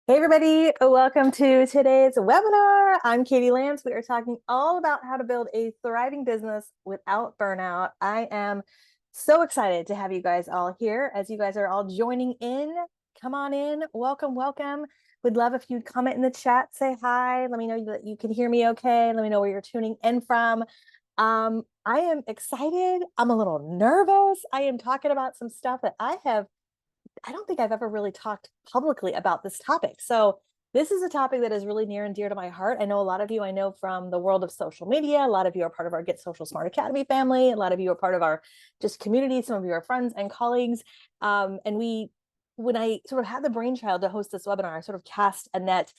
Hey everybody, welcome to today's webinar. I'm Katie Lance. We are talking all about how to build a thriving business without burnout. I am so excited to have you guys all here as you guys are all joining in. Come on in. Welcome, welcome. Would love if you'd comment in the chat, say hi. Let me know that you can hear me okay. Let me know where you're tuning in from. I am excited. I'm a little nervous. I am talking about some stuff that I don't think I've ever really talked publicly about this topic. So this is a topic that is really near and dear to my heart. I know a lot of you I know from the world of social media. A lot of you are part of our Get Social Smart Academy family. A lot of you are part of our just community. Some of you are friends and colleagues. When I sort of had the brainchild to host this webinar, I sort of cast a net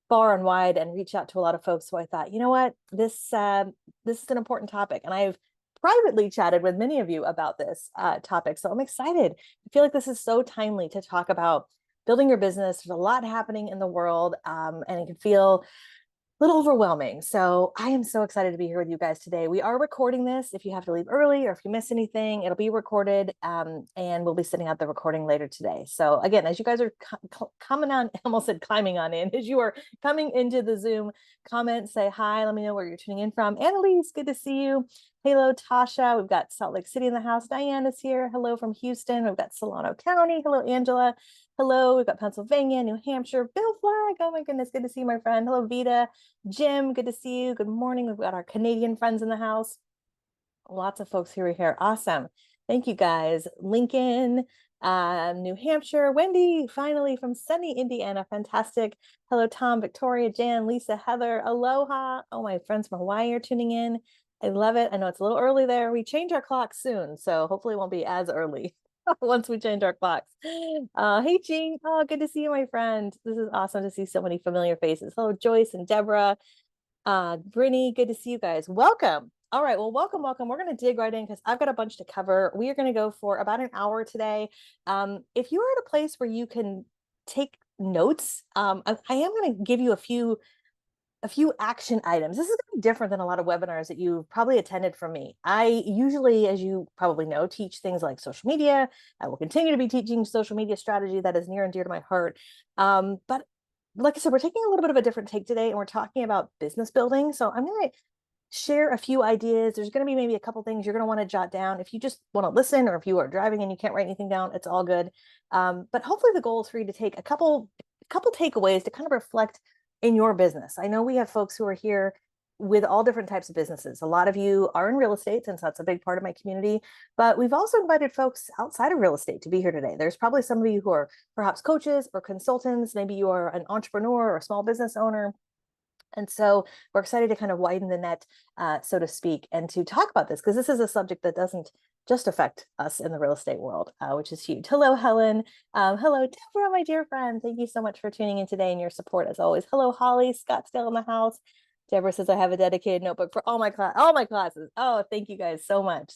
far and wide and reached out to a lot of folks. So I thought, you know what, this is an important topic. And I've privately chatted with many of you about this topic. So I'm excited. I feel like this is so timely to talk about building your business. There's a lot happening in the world, and it can feel a little overwhelming. So I am so excited to be here with you guys today. We are recording this. If you have to leave early or if you miss anything, it'll be recorded, and we'll be sending out the recording later today. So again, as you guys are coming on, I almost said climbing on in, as you are coming into the Zoom, comment, say hi, let me know where you're tuning in from. Annalise, good to see you. Hello, Tasha. We've got Salt Lake City in the house. Diane is here. Hello from Houston. We've got Solano County. Hello, Angela. Hello, we've got Pennsylvania, New Hampshire. Bill Flag. Oh my goodness, good to see you, my friend. Hello, Vita. Jim, good to see you. Good morning. We've got our Canadian friends in the house. Lots of folks here. Awesome. Thank you, guys. Lincoln, New Hampshire. Wendy, finally from sunny Indiana. Fantastic. Hello, Tom, Victoria, Jan, Lisa, Heather. Aloha. Oh, my friends from Hawaii are tuning in. I love it. I know it's a little early there. We change our clock soon, so hopefully it won't be as early once we change our clocks. Hey, Jean. Oh, good to see you, my friend. This is awesome to see so many familiar faces. Hello, Joyce and Deborah. Brittany, good to see you guys. Welcome. All right, well, welcome. We're going to dig right in because I've got a bunch to cover. We are going to go for about an hour today. If you are at a place where you can take notes, I am going to give you a few action items. This is going to be different than a lot of webinars that you've probably attended from me. I usually, as you probably know, teach things like social media. I will continue to be teaching social media strategy. That is near and dear to my heart. But like I said, we're taking a little bit of a different take today, and we're talking about business building. So I'm going to share a few ideas. There's going to be maybe a couple things you're going to want to jot down. If you just want to listen, or if you are driving and you can't write anything down, it's all good. But hopefully the goal is for you to take a couple takeaways to kind of reflect in your business. I know we have folks who are here with all different types of businesses. A lot of you are in real estate, since that's a big part of my community, but we've also invited folks outside of real estate to be here today. There's probably some of you who are perhaps coaches or consultants. Maybe you are an entrepreneur or a small business owner. And so we're excited to kind of widen the net, so to speak, and to talk about this, because this is a subject that doesn't just affect us in the real estate world, which is huge. Hello, Helen. Hello, Deborah, my dear friend. Thank you so much for tuning in today and your support as always. Hello, Holly, Scottsdale in the house. Deborah says I have a dedicated notebook for all my classes. Oh, thank you guys so much.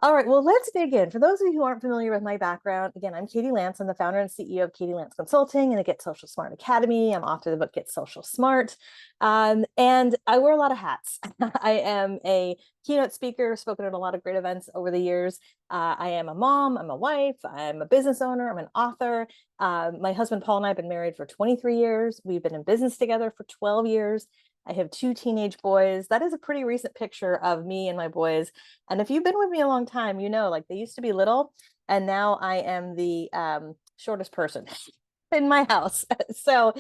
All right, well, let's dig in. For those of you who aren't familiar with my background, again, I'm Katie Lance. I'm the founder and CEO of Katie Lance Consulting and the Get Social Smart Academy. I'm author of the book Get Social Smart. And I wear a lot of hats. I am a keynote speaker, spoken at a lot of great events over the years. I am a mom, I'm a wife, I'm a business owner, I'm an author. My husband, Paul, and I have been married for 23 years. We've been in business together for 12 years. I have 2 teenage boys. That is a pretty recent picture of me and my boys. And if you've been with me a long time, you know, like they used to be little, and now I am the shortest person in my house. So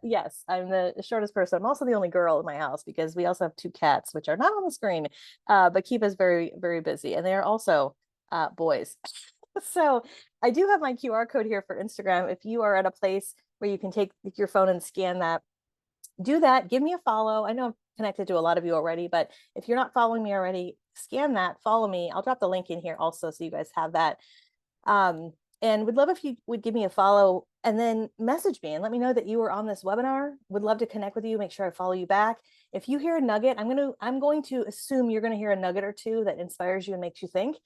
yes, I'm the shortest person. I'm also the only girl in my house because we also have 2 cats, which are not on the screen, but keep us very, very busy. And they are also boys. So I do have my QR code here for Instagram. If you are at a place where you can take your phone and scan that, do that. Give me a follow. I know I'm connected to a lot of you already, but if you're not following me already, scan that, follow me. I'll drop the link in here also so you guys have that. And would love if you would give me a follow and then message me and let me know that you were on this webinar. Would love to connect with you, make sure I follow you back. If you hear a nugget, I'm going to assume you're going to hear a nugget or two that inspires you and makes you think.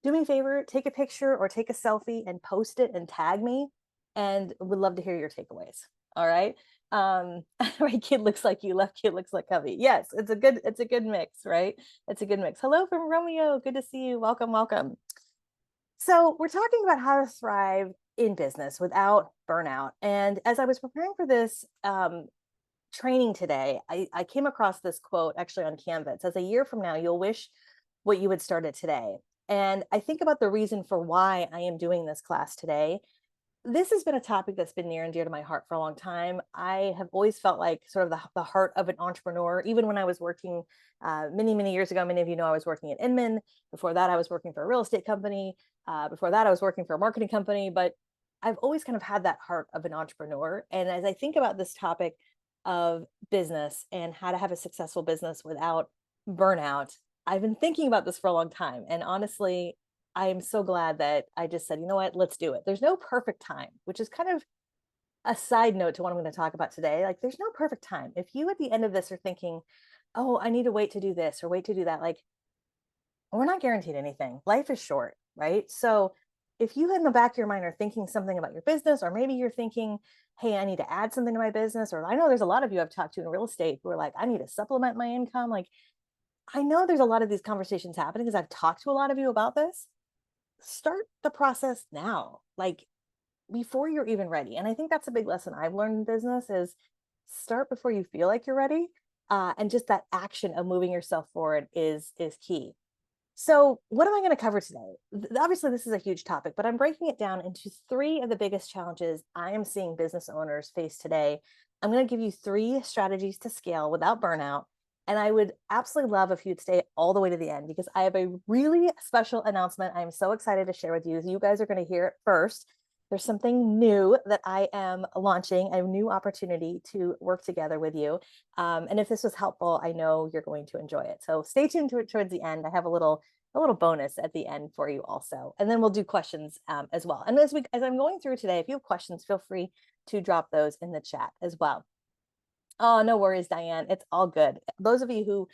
Do me a favor, take a picture or take a selfie and post it and tag me, and would love to hear your takeaways. All right. Right kid looks like you, left kid looks like hubby. Yes, it's a good mix, right? It's a good mix. Hello from Romeo. Good to see you. Welcome. So we're talking about how to thrive in business without burnout. And as I was preparing for this training today, I came across this quote actually on Canva. It says, "A year from now, you'll wish what you had started today." And I think about the reason for why I am doing this class today. This has been a topic that's been near and dear to my heart for a long time. I have always felt like sort of the heart of an entrepreneur, even when I was working many, many years ago. Many of you know I was working at Inman. Before that, I was working for a real estate company. Before that, I was working for a marketing company. But I've always kind of had that heart of an entrepreneur. And as I think about this topic of business and how to have a successful business without burnout, I've been thinking about this for a long time. And honestly, I am so glad that I just said, you know what, let's do it. There's no perfect time, which is kind of a side note to what I'm going to talk about today. Like, there's no perfect time. If you at the end of this are thinking, oh, I need to wait to do this or wait to do that, like, we're not guaranteed anything. Life is short, right? So if you in the back of your mind are thinking something about your business, or maybe you're thinking, hey, I need to add something to my business, or I know there's a lot of you I've talked to in real estate who are like, I need to supplement my income. Like, I know there's a lot of these conversations happening because I've talked to a lot of you about this. Start the process now, like before you're even ready. And I think that's a big lesson I've learned in business is start before you feel like you're ready. And just that action of moving yourself forward is key. So what am I going to cover today? Obviously, this is a huge topic, but I'm breaking it down into three of the biggest challenges I am seeing business owners face today. I'm going to give you three strategies to scale without burnout. And I would absolutely love if you'd stay all the way to the end because I have a really special announcement I'm so excited to share with you. You guys are going to hear it first. There's something new that I am launching, a new opportunity to work together with you. And if this was helpful, I know you're going to enjoy it. So stay tuned to it towards the end. I have a little bonus at the end for you also. And then we'll do questions as well. And as I'm going through today, if you have questions, feel free to drop those in the chat as well. Oh, no worries, Diane. It's all good. Those of you who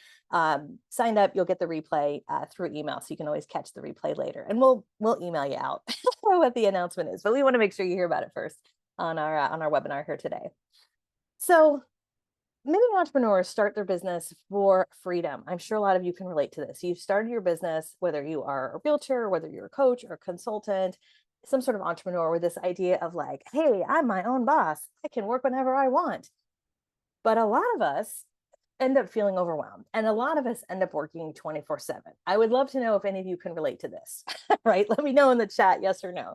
signed up, you'll get the replay through email, so you can always catch the replay later. And we'll email you out what the announcement is. But we want to make sure you hear about it first on our webinar here today. So many entrepreneurs start their business for freedom. I'm sure a lot of you can relate to this. You've started your business, whether you are a realtor, whether you're a coach or a consultant, some sort of entrepreneur with this idea of like, hey, I'm my own boss. I can work whenever I want. But a lot of us end up feeling overwhelmed and a lot of us end up working 24/7. I would love to know if any of you can relate to this, right? Let me know in the chat, yes or no.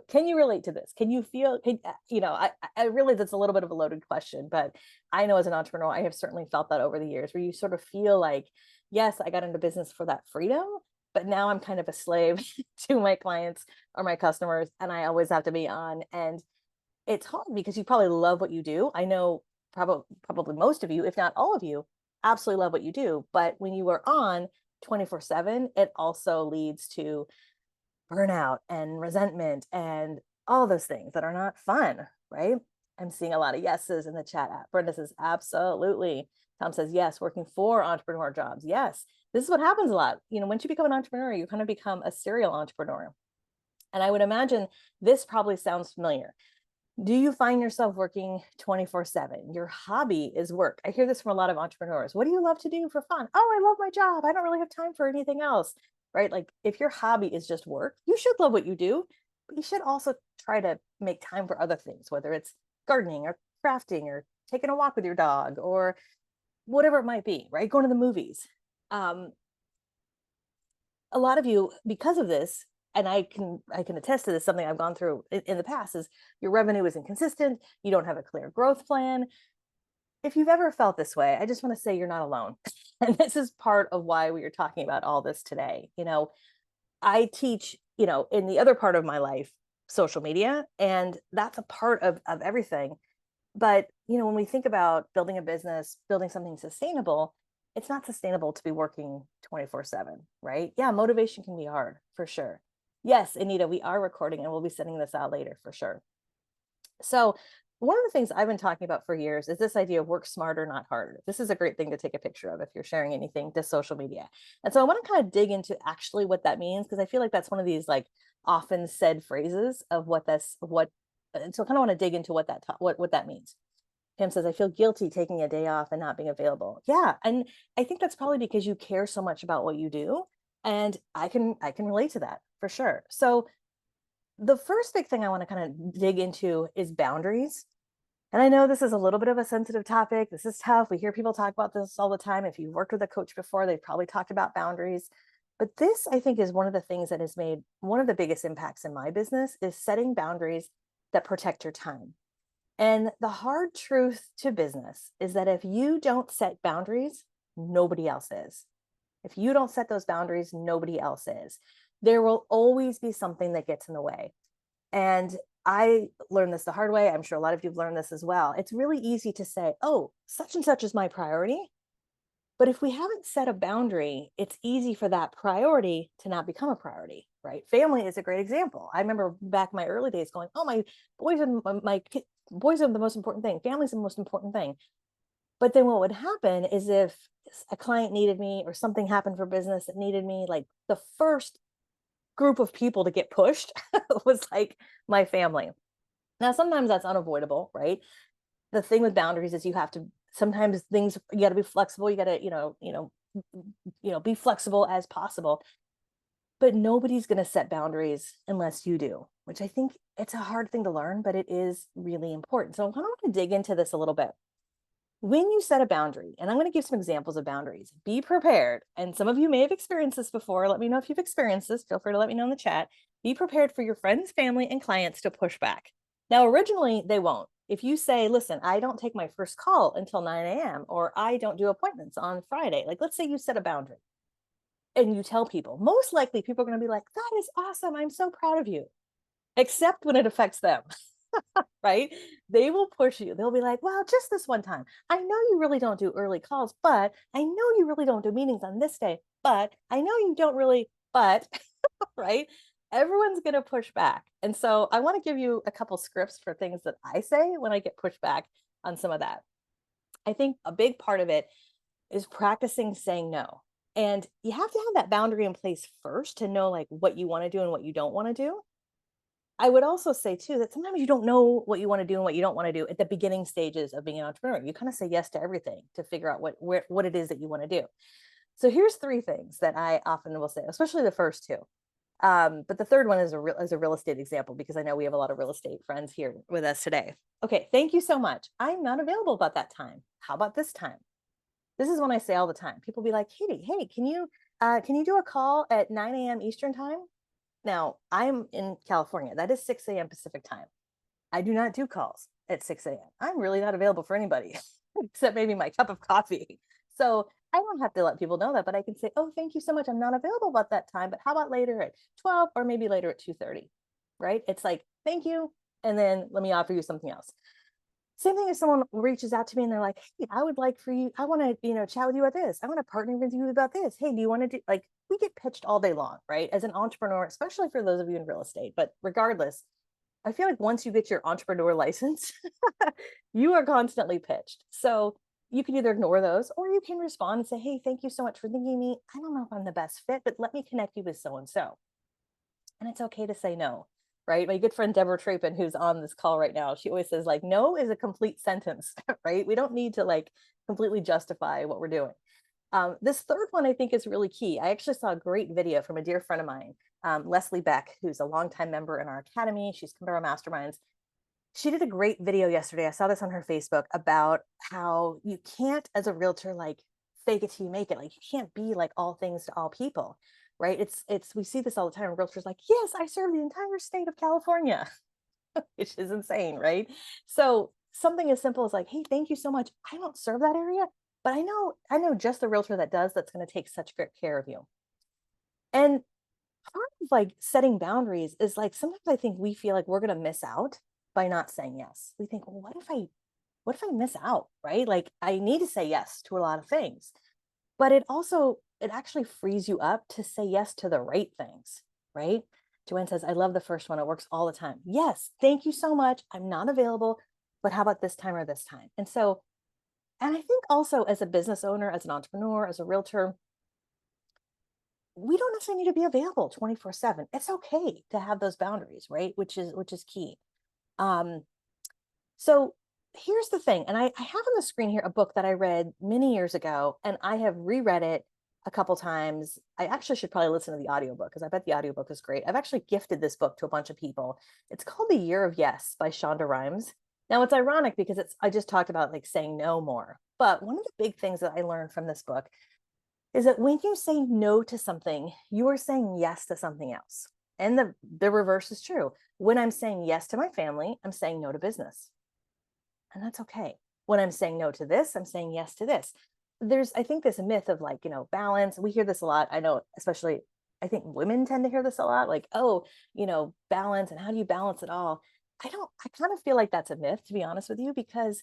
Can you relate to this? Can you feel, I really, that's a little bit of a loaded question, but I know as an entrepreneur, I have certainly felt that over the years where you sort of feel like, yes, I got into business for that freedom, but now I'm kind of a slave to my clients or my customers and I always have to be on. And it's hard because you probably love what you do. I know probably most of you, if not all of you, absolutely love what you do. But when you are on 24/7, it also leads to burnout and resentment and all those things that are not fun, right? I'm seeing a lot of yeses in the chat. Brenda says, absolutely. Tom says, yes, working for entrepreneur jobs. Yes, this is what happens a lot. Once you become an entrepreneur, you kind of become a serial entrepreneur. And I would imagine this probably sounds familiar. Do you find yourself working 24/7? Your hobby is work. I hear this from a lot of entrepreneurs. What do you love to do for fun? Oh, I love my job. I don't really have time for anything else, right? Like if your hobby is just work, you should love what you do, but you should also try to make time for other things, whether it's gardening or crafting or taking a walk with your dog or whatever it might be, right? Going to the movies. A lot of you, because of this, and I can attest to this, something I've gone through in the past is your revenue is inconsistent. You don't have a clear growth plan. If you've ever felt this way, I just want to say you're not alone. And this is part of why we are talking about all this today. I teach, in the other part of my life, social media, and that's a part of everything. But, when we think about building a business, building something sustainable, it's not sustainable to be working 24/7, right? Yeah, motivation can be hard for sure. Yes, Anita, we are recording and we'll be sending this out later for sure. So one of the things I've been talking about for years is this idea of work smarter, not harder. This is a great thing to take a picture of if you're sharing anything to social media. And so I want to kind of dig into actually what that means, because I feel like that's one of these like often said phrases of and so I kind of want to dig into what that means. Pam says, I feel guilty taking a day off and not being available. Yeah. And I think that's probably because you care so much about what you do. And I can relate to that for sure. So the first big thing I want to kind of dig into is boundaries. And I know this is a little bit of a sensitive topic. This is tough. We hear people talk about this all the time. If you've worked with a coach before, they've probably talked about boundaries. But this, I think, is one of the things that has made one of the biggest impacts in my business is setting boundaries that protect your time. And the hard truth to business is that if you don't set boundaries, nobody else is. If you don't set those boundaries, nobody else is. There will always be something that gets in the way. And I learned this the hard way. I'm sure a lot of you have learned this as well. It's really easy to say, oh, such and such is my priority. But if we haven't set a boundary, it's easy for that priority to not become a priority, right? Family is a great example. I remember back in my early days going, oh, my boys are boys are the most important thing. Family's the most important thing. But then what would happen is if a client needed me or something happened for business that needed me, like the first group of people to get pushed was like my family. Now, sometimes that's unavoidable, right? The thing with boundaries is you have to sometimes things you got to be flexible. You got to, be flexible as possible. But nobody's going to set boundaries unless you do, which I think it's a hard thing to learn, but it is really important. So I want to dig into this a little bit. When you set a boundary, and I'm going to give some examples of boundaries, be prepared. And some of you may have experienced this before. Let me know if you've experienced this. Feel free to let me know in the chat. Be prepared for your friends, family, and clients to push back. Now, originally, they won't. If you say, listen, I don't take my first call until 9 a.m., or I don't do appointments on Friday, like let's say you set a boundary and you tell people, most likely people are going to be like, that is awesome. I'm so proud of you, except when it affects them. Right? They will push you. They'll be like, well, just this one time. I know you really don't do early calls, but I know you really don't do meetings on this day, but I know you don't really, but, right? Everyone's going to push back. And so I want to give you a couple scripts for things that I say when I get pushed back on some of that. I think a big part of it is practicing saying no. And you have to have that boundary in place first to know like what you want to do and what you don't want to do. I would also say too that sometimes you don't know what you want to do and what you don't want to do at the beginning stages of being an entrepreneur. You kind of say yes to everything to figure out what it is that you want to do. So here's three things that I often will say, especially the first two. But the third one is a real estate example, because I know we have a lot of real estate friends here with us today. Okay, thank you so much. I'm not available about that time. How about this time? This is one I say all the time. People be like, Katie, hey, can you do a call at 9 a.m. Eastern time? Now, I'm in California. That is 6 a.m. Pacific time. I do not do calls at 6 a.m. I'm really not available for anybody except maybe my cup of coffee. So I don't have to let people know that, but I can say, oh, thank you so much. I'm not available about that time, but how about later at 12 or maybe later at 2:30, right? It's like, thank you. And then let me offer you something else. Same thing if someone reaches out to me and they're like, hey, I would like for you, I want to, chat with you about this. I want to partner with you about this. Hey, do you want to do, like, we get pitched all day long, right? As an entrepreneur, especially for those of you in real estate, but regardless, I feel like once you get your entrepreneur license, you are constantly pitched. So you can either ignore those or you can respond and say, hey, thank you so much for thinking of me. I don't know if I'm the best fit, but let me connect you with so-and-so. And it's okay to say no, right? My good friend Deborah Trapin, who's on this call right now, she always says like, no is a complete sentence, right? We don't need to like completely justify what we're doing. This third one I think is really key. I actually saw a great video from a dear friend of mine, Leslie Beck, who's a longtime member in our academy. She's come to our masterminds. She did a great video yesterday. I saw this on her Facebook about how you can't, as a realtor, like fake it till you make it. Like you can't be like all things to all people, right? We see this all the time. Realtors like, yes, I serve the entire state of California, which is insane, right? So something as simple as like, hey, thank you so much. I don't serve that area, but I know just the realtor that does, that's going to take such great care of you. And part of like setting boundaries is like sometimes I think we feel like we're going to miss out by not saying yes. We think, well, what if I miss out, right? Like I need to say yes to a lot of things. But it actually frees you up to say yes to the right things, right? Joanne says, I love the first one. It works all the time. Yes, thank you so much. I'm not available, but how about this time or this time? And I think also as a business owner, as an entrepreneur, as a realtor, we don't necessarily need to be available 24/7. It's okay to have those boundaries, right? Which is key. So here's the thing, and I have on the screen here a book that I read many years ago, and I have reread it a couple times. I actually should probably listen to the audiobook because I bet the audiobook is great. I've actually gifted this book to a bunch of people. It's called The Year of Yes by Shonda Rhimes. Now it's ironic because I just talked about like saying no more. But one of the big things that I learned from this book is that when you say no to something, you are saying yes to something else. And the reverse is true. When I'm saying yes to my family, I'm saying no to business. And that's okay. When I'm saying no to this, I'm saying yes to this. There's, I think, this myth of like, balance. We hear this a lot. I know, especially, I think women tend to hear this a lot, like, oh, balance, and how do you balance it all? I kind of feel like that's a myth, to be honest with you, because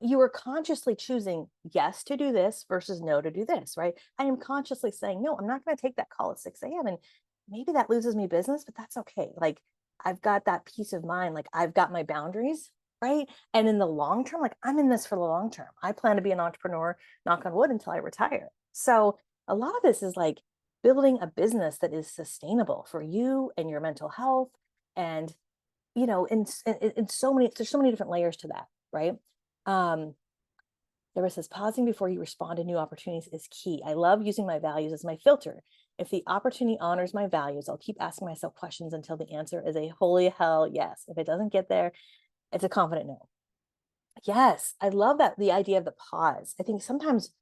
you are consciously choosing yes to do this versus no to do this, right? I am consciously saying, no, I'm not going to take that call at 6 a.m. And maybe that loses me business, but that's okay. Like, I've got that peace of mind. Like, I've got my boundaries, right? And in the long term, like, I'm in this for the long term. I plan to be an entrepreneur, knock on wood, until I retire. So a lot of this is like building a business that is sustainable for you and your mental health. And, in so many, there's so many different layers to that, right? Um, there says pausing before you respond to new opportunities is key. I love using my values as my filter. If the opportunity honors my values, I'll keep asking myself questions until the answer is a holy hell yes. If it doesn't get there, it's a confident no. Yes, I love that, the idea of the pause. I think sometimes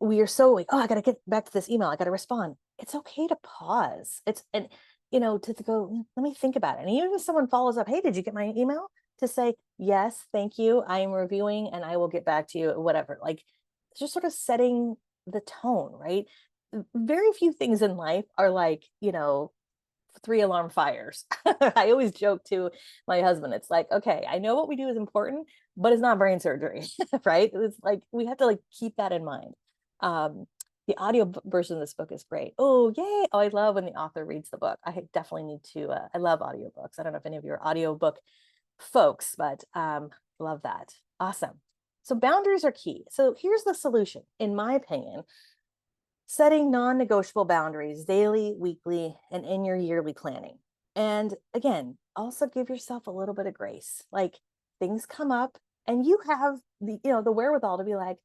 we are so like, oh, I got to get back to this email. I got to respond. It's okay to pause. To go, let me think about it. And even if someone follows up, hey, did you get my email? To say, yes, thank you. I am reviewing and I will get back to you, whatever. Like, just sort of setting the tone, right? Very few things in life are like, 3 alarm fires. I always joke to my husband, it's like, okay, I know what we do is important, but it's not brain surgery, right? It's like we have to like keep that in mind. Um, the audio version of this book is great. Oh, yay. Oh, I love when the author reads the book. I definitely need to, I love audiobooks. I don't know if any of you are audiobook folks, but love that. Awesome. So boundaries are key. So here's the solution, in my opinion: setting non-negotiable boundaries daily, weekly, and in your yearly planning. And again, also give yourself a little bit of grace. Like, things come up and you have the wherewithal to be like,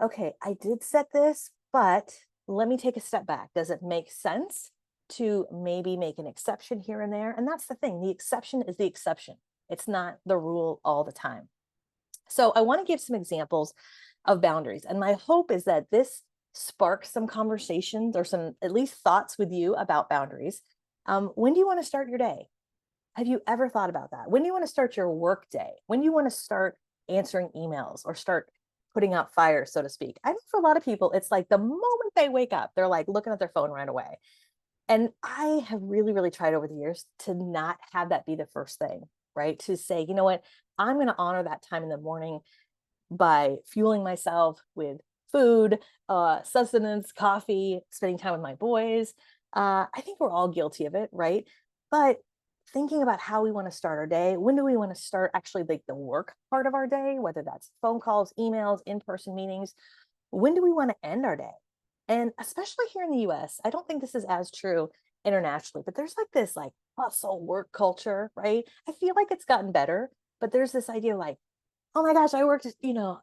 okay, I did set this, but let me take a step back. Does it make sense to maybe make an exception here and there? And that's the thing. The exception is the exception. It's not the rule all the time. So I want to give some examples of boundaries. And my hope is that this sparks some conversations or some at least thoughts with you about boundaries. When do you want to start your day? Have you ever thought about that? When do you want to start your work day? When do you want to start answering emails or start putting out fires, so to speak? I think for a lot of people, it's like the moment they wake up, they're like looking at their phone right away. And I have really, really tried over the years to not have that be the first thing, right? To say, you know what, I'm going to honor that time in the morning by fueling myself with food, sustenance, coffee, spending time with my boys. I think we're all guilty of it, right? But thinking about how we want to start our day, when do we want to start actually like the work part of our day, whether that's phone calls, emails, in-person meetings, when do we want to end our day? And especially here in the US, I don't think this is as true internationally, but there's like this like hustle work culture, right? I feel like it's gotten better, but there's this idea like, oh my gosh, I worked,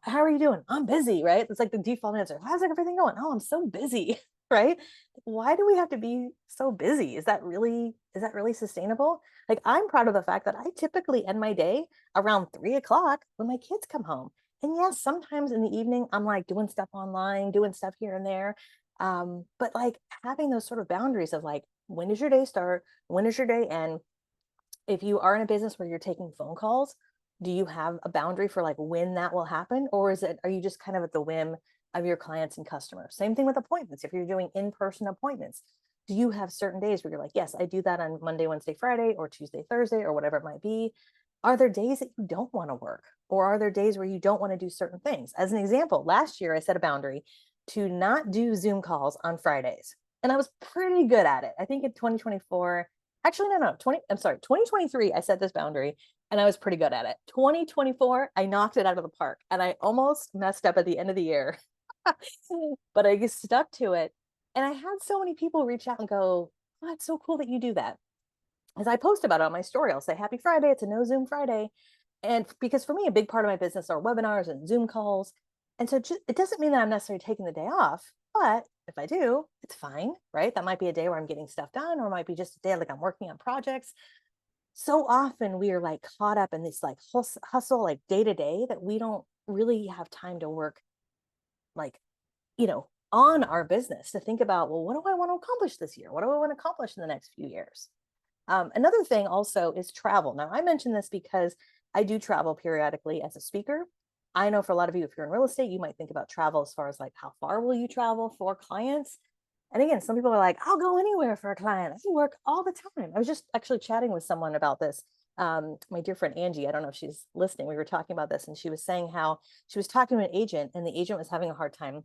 how are you doing? I'm busy, right? It's like the default answer. How's everything going? Oh, I'm so busy, right? Why do we have to be so busy? Is that really sustainable? Like, I'm proud of the fact that I typically end my day around 3 o'clock when my kids come home. And yes, sometimes in the evening, I'm like doing stuff online, doing stuff here and there. But like having those sort of boundaries of like, when does your day start? When does your day end? If you are in a business where you're taking phone calls, do you have a boundary for like when that will happen? Or are you just kind of at the whim of your clients and customers? Same thing with appointments. If you're doing in-person appointments, do you have certain days where you're like, yes, I do that on Monday, Wednesday, Friday, or Tuesday, Thursday, or whatever it might be? Are there days that you don't want to work? Or are there days where you don't want to do certain things? As an example, last year I set a boundary to not do Zoom calls on Fridays. And I was pretty good at it. I think in 2024, actually, no, 2023, I set this boundary and I was pretty good at it. 2024, I knocked it out of the park and I almost messed up at the end of the year, but I just stuck to it. And I had so many people reach out and go, oh, it's so cool that you do that. As I post about it on my story, I'll say, happy Friday. It's a no Zoom Friday. And because for me, a big part of my business are webinars and Zoom calls. And so it doesn't mean that I'm necessarily taking the day off, but if I do, it's fine, right? That might be a day where I'm getting stuff done, or it might be just a day like I'm working on projects. So often we are like caught up in this like hustle, like day to day, that we don't really have time to work like, on our business, to think about, well, what do I want to accomplish this year? What do I want to accomplish in the next few years? Another thing also is travel. Now, I mention this because I do travel periodically as a speaker. I know for a lot of you, if you're in real estate, you might think about travel as far as like, how far will you travel for clients? And again, some people are like, I'll go anywhere for a client. I can work all the time. I was just actually chatting with someone about this. My dear friend Angie, I don't know if she's listening. We were talking about this, and she was saying how she was talking to an agent, and the agent was having a hard time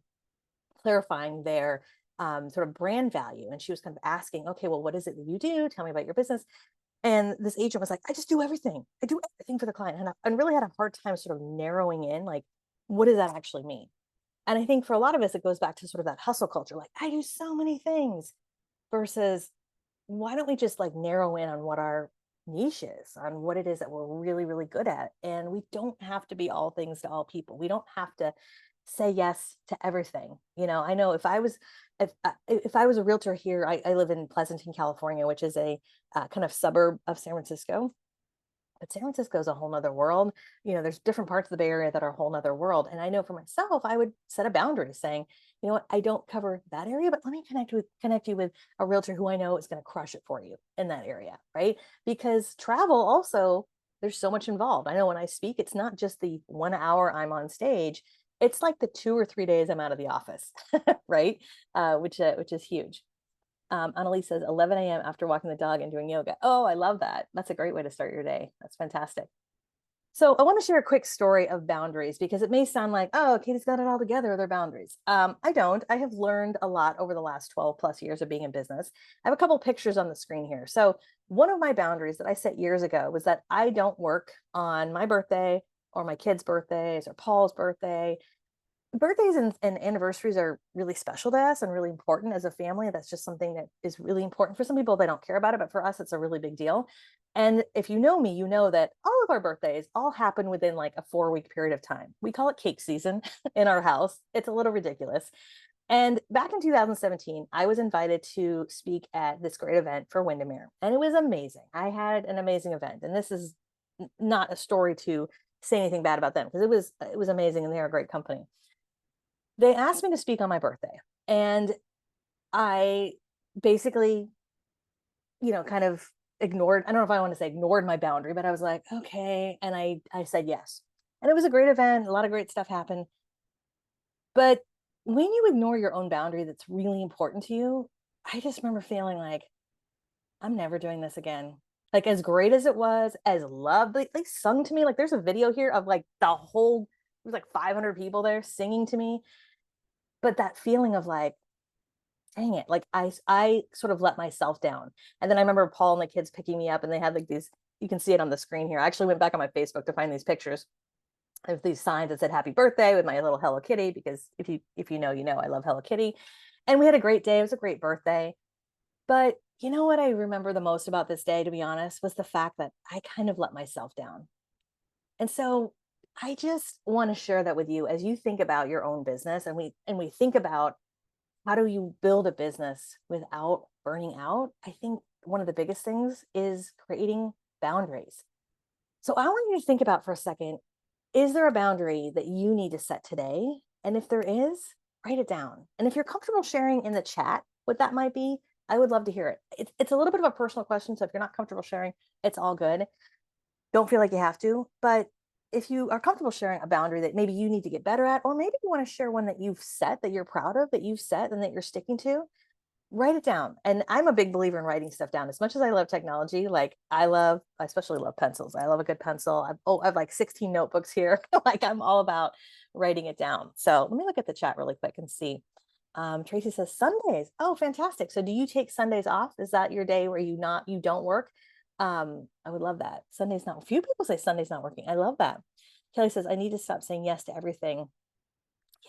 clarifying their sort of brand value. And she was kind of asking, okay, well, what is it that you do? Tell me about your business. And this agent was like, I just do everything. I do everything for the client. And really had a hard time sort of narrowing in, like, what does that actually mean? And I think for a lot of us, it goes back to sort of that hustle culture. Like, I do so many things, versus why don't we just like narrow in on what our niche is, on what it is that we're really, really good at. And we don't have to be all things to all people. We don't have to say yes to everything. I know if I was a realtor here, I live in Pleasanton, California, which is a kind of suburb of San Francisco. But San Francisco is a whole nother world. There's different parts of the Bay Area that are a whole nother world. And I know for myself, I would set a boundary saying, you know what, I don't cover that area, but let me connect you with a realtor who I know is going to crush it for you in that area, right? Because travel also, there's so much involved. I know when I speak, it's not just the 1 hour I'm on stage. It's like the 2 or 3 days I'm out of the office, right? Which is huge. Annalise says 11 a.m. after walking the dog and doing yoga. Oh, I love that. That's a great way to start your day. That's fantastic. So I want to share a quick story of boundaries, because it may sound like, oh, Katie's got it all together, their boundaries. I don't. I have learned a lot over the last 12 plus years of being in business. I have a couple pictures on the screen here. So one of my boundaries that I set years ago was that I don't work on my birthday or my kids' birthdays or Paul's birthday. Birthdays and anniversaries are really special to us and really important as a family. That's just something that is really important. For some people, they don't care about it, but for us, it's a really big deal. And if you know me, you know that all of our birthdays all happen within like a 4 week period of time. We call it cake season in our house. It's a little ridiculous. And back in 2017, I was invited to speak at this great event for Windermere, and it was amazing. I had an amazing event, and this is not a story to say anything bad about them, because it was amazing, and they're a great company. They asked me to speak on my birthday, and I basically, kind of ignored, I don't know if I want to say ignored my boundary, but I was like, okay. And I said yes. And it was a great event. A lot of great stuff happened. But when you ignore your own boundary that's really important to you, I just remember feeling like, I'm never doing this again. Like, as great as it was, as loved, they sung to me. Like, there's a video here of like there's like 500 people there singing to me. But that feeling of like, dang it, like I sort of let myself down. And then I remember Paul and the kids picking me up, and they had like these, you can see it on the screen here. I actually went back on my Facebook to find these pictures. There's these signs that said happy birthday with my little Hello Kitty, because if you know, I love Hello Kitty. And we had a great day. It was a great birthday. But you know what I remember the most about this day, to be honest, was the fact that I kind of let myself down. And so I just want to share that with you as you think about your own business, and we think about, how do you build a business without burning out? I think one of the biggest things is creating boundaries. So I want you to think about for a second, is there a boundary that you need to set today? And if there is, write it down. And if you're comfortable sharing in the chat what that might be, I would love to hear it. It's a little bit of a personal question. So if you're not comfortable sharing, it's all good. Don't feel like you have to. But if you are comfortable sharing a boundary that maybe you need to get better at, or maybe you want to share one that you've set, that you're proud of, that you've set and that you're sticking to, write it down. And I'm a big believer in writing stuff down. As much as I love technology, like I especially love pencils. I love a good pencil. I have like 16 notebooks here. Like, I'm all about writing it down. So let me look at the chat really quick and see. Tracy says Sundays. Oh, fantastic. So do you take Sundays off? Is that your day where you don't work? I would love that. Sunday's not, few people say Sunday's not working. I love that. Kelly says, I need to stop saying yes to everything.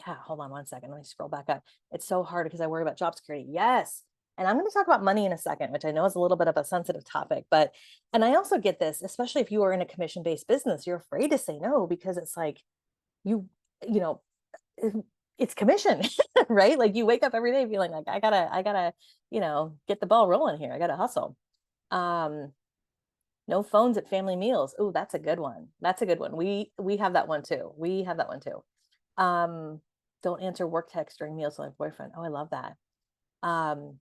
Yeah, hold on one second. Let me scroll back up. It's so hard because I worry about job security. Yes. And I'm going to talk about money in a second, which I know is a little bit of a sensitive topic, and I also get this, especially if you are in a commission-based business, you're afraid to say no, because it's like, you know, it's commission, right? Like you wake up every day feeling like I gotta, get the ball rolling here. I gotta hustle. Um, no phones at family meals. Oh, that's a good one. That's a good one. We have that one too. We have that one too. Um, don't answer work text during meals with my boyfriend. Oh, I love that. Um,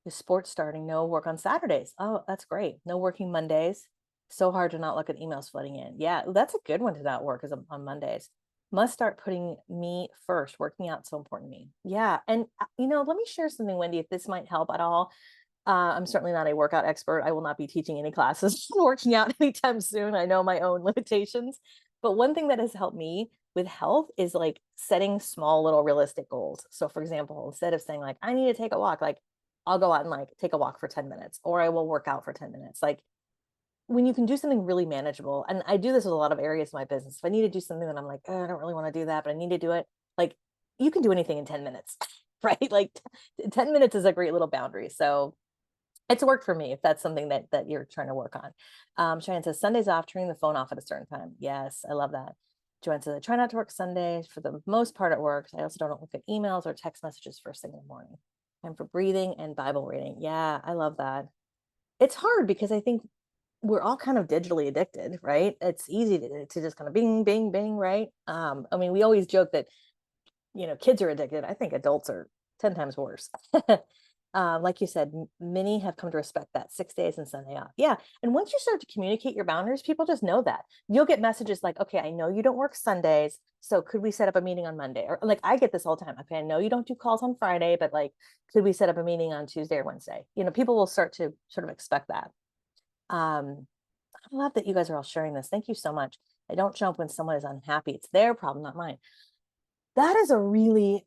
the sports starting, no work on Saturdays. Oh, that's great. No working Mondays. So hard to not look at emails flooding in. Yeah, that's a good one to not work is on Mondays. Must start putting me first. Working out so important to me. Yeah, and let me share something, Wendy, if this might help at all. I'm certainly not a workout expert. I will not be teaching any classes working out anytime soon. I know my own limitations. But one thing that has helped me with health is like setting small little realistic goals. So for example, instead of saying like, I need to take a walk, like I'll go out and like take a walk for 10 minutes or I will work out for 10 minutes. Like when you can do something really manageable, and I do this with a lot of areas of my business. If I need to do something that I'm like, oh, I don't really want to do that, but I need to do it, like you can do anything in 10 minutes, right? Like 10 minutes is a great little boundary. So it's worked for me if that's something that you're trying to work on. Cheyenne says Sundays off, turning the phone off at a certain time. Yes, I love that. Joanne says I try not to work Sundays for the most part at work. I also don't look at emails or text messages first thing in the morning. Time for breathing and Bible reading. Yeah, I love that. It's hard because I think we're all kind of digitally addicted, right? It's easy to just kind of bing, bing, bing, right? I mean, we always joke that kids are addicted. I think adults are 10 times worse. Like you said, many have come to respect that 6 days and Sunday off. Yeah. And once you start to communicate your boundaries, people just know that. You'll get messages like, okay, I know you don't work Sundays. So could we set up a meeting on Monday? Or like, I get this all the time. Okay, I know you don't do calls on Friday, but like, could we set up a meeting on Tuesday or Wednesday? People will start to sort of expect that. I love that you guys are all sharing this. Thank you so much. I don't jump when someone is unhappy. It's their problem, not mine. That is a really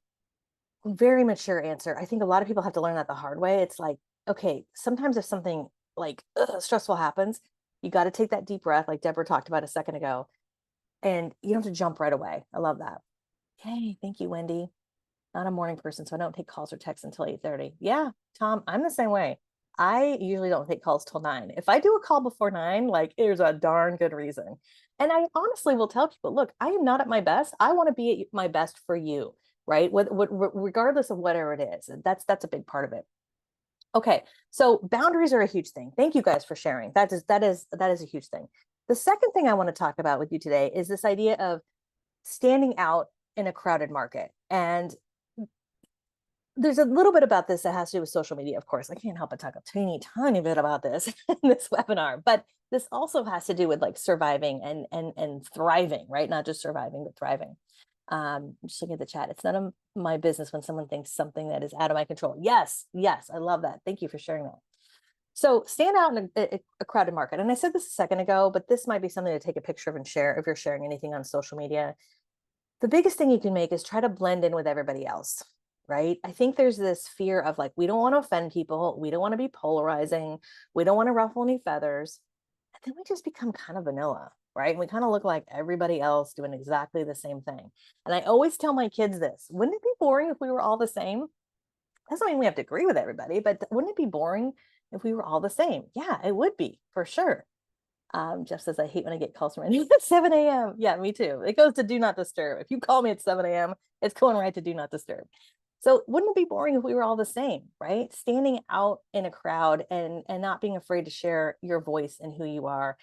very mature answer. I think a lot of people have to learn that the hard way. It's like, okay, sometimes if something like stressful happens, you got to take that deep breath, like Deborah talked about a second ago, and you don't have to jump right away. I love that. Hey, thank you, Wendy. Not a morning person, so I don't take calls or texts until 8:30. Yeah, Tom, I'm the same way. I usually don't take calls till 9. If I do a call before 9, like there's a darn good reason. And I honestly will tell people, look, I am not at my best. I want to be at my best for you, right? Regardless of whatever it is. That's a big part of it. Okay, so boundaries are a huge thing. Thank you guys for sharing. That is a huge thing. The second thing I want to talk about with you today is this idea of standing out in a crowded market. And there's a little bit about this that has to do with social media, of course. I can't help but talk a teeny tiny bit about this in this webinar, but this also has to do with like surviving and thriving, right? Not just surviving, but thriving. Just looking at the chat. It's none of my business when someone thinks something that is out of my control. Yes, I love that. Thank you for sharing that. So stand out in a crowded market. And I said this a second ago, but this might be something to take a picture of and share if you're sharing anything on social media. The biggest thing you can make is try to blend in with everybody else, right? I think there's this fear of like, we don't want to offend people. We don't want to be polarizing. We don't want to ruffle any feathers. And then we just become kind of vanilla, right? And we kind of look like everybody else doing exactly the same thing. And I always tell my kids this, wouldn't it be boring if we were all the same? Doesn't mean we have to agree with everybody, but wouldn't it be boring if we were all the same? Yeah, it would be for sure. Jeff says, I hate when I get calls from anyone at 7 a.m. Yeah, me too. It goes to do not disturb. If you call me at 7 a.m., it's going right to do not disturb. So wouldn't it be boring if we were all the same, right? Standing out in a crowd and not being afraid to share your voice and who you are.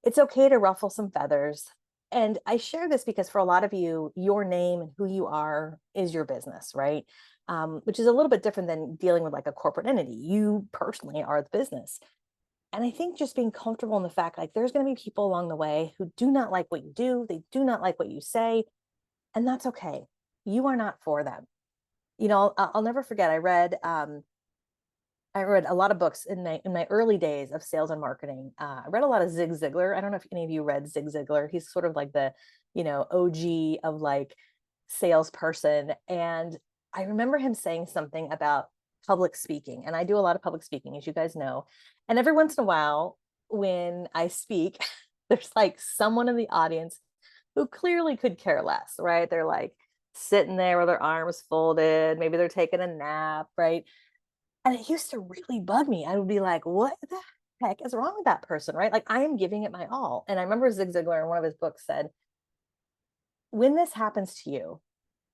It's okay to ruffle some feathers. And I share this because for a lot of you, your name and who you are is your business, right? Which is a little bit different than dealing with like a corporate entity. You personally are the business. And I think just being comfortable in the fact like there's going to be people along the way who do not like what you do, they do not like what you say, and that's okay. You are not for them. I'll never forget. I read a lot of books in my early days of sales and marketing. I read a lot of Zig Ziglar. I don't know if any of you read Zig Ziglar. He's sort of like the OG of like salesperson, and I remember him saying something about public speaking. And I do a lot of public speaking, as you guys know. And every once in a while, when I speak, there's like someone in the audience who clearly could care less, right? They're like sitting there with their arms folded. Maybe they're taking a nap, right? And it used to really bug me. I would be like, what the heck is wrong with that person, right? Like I am giving it my all. And I remember Zig Ziglar in one of his books said, when this happens to you,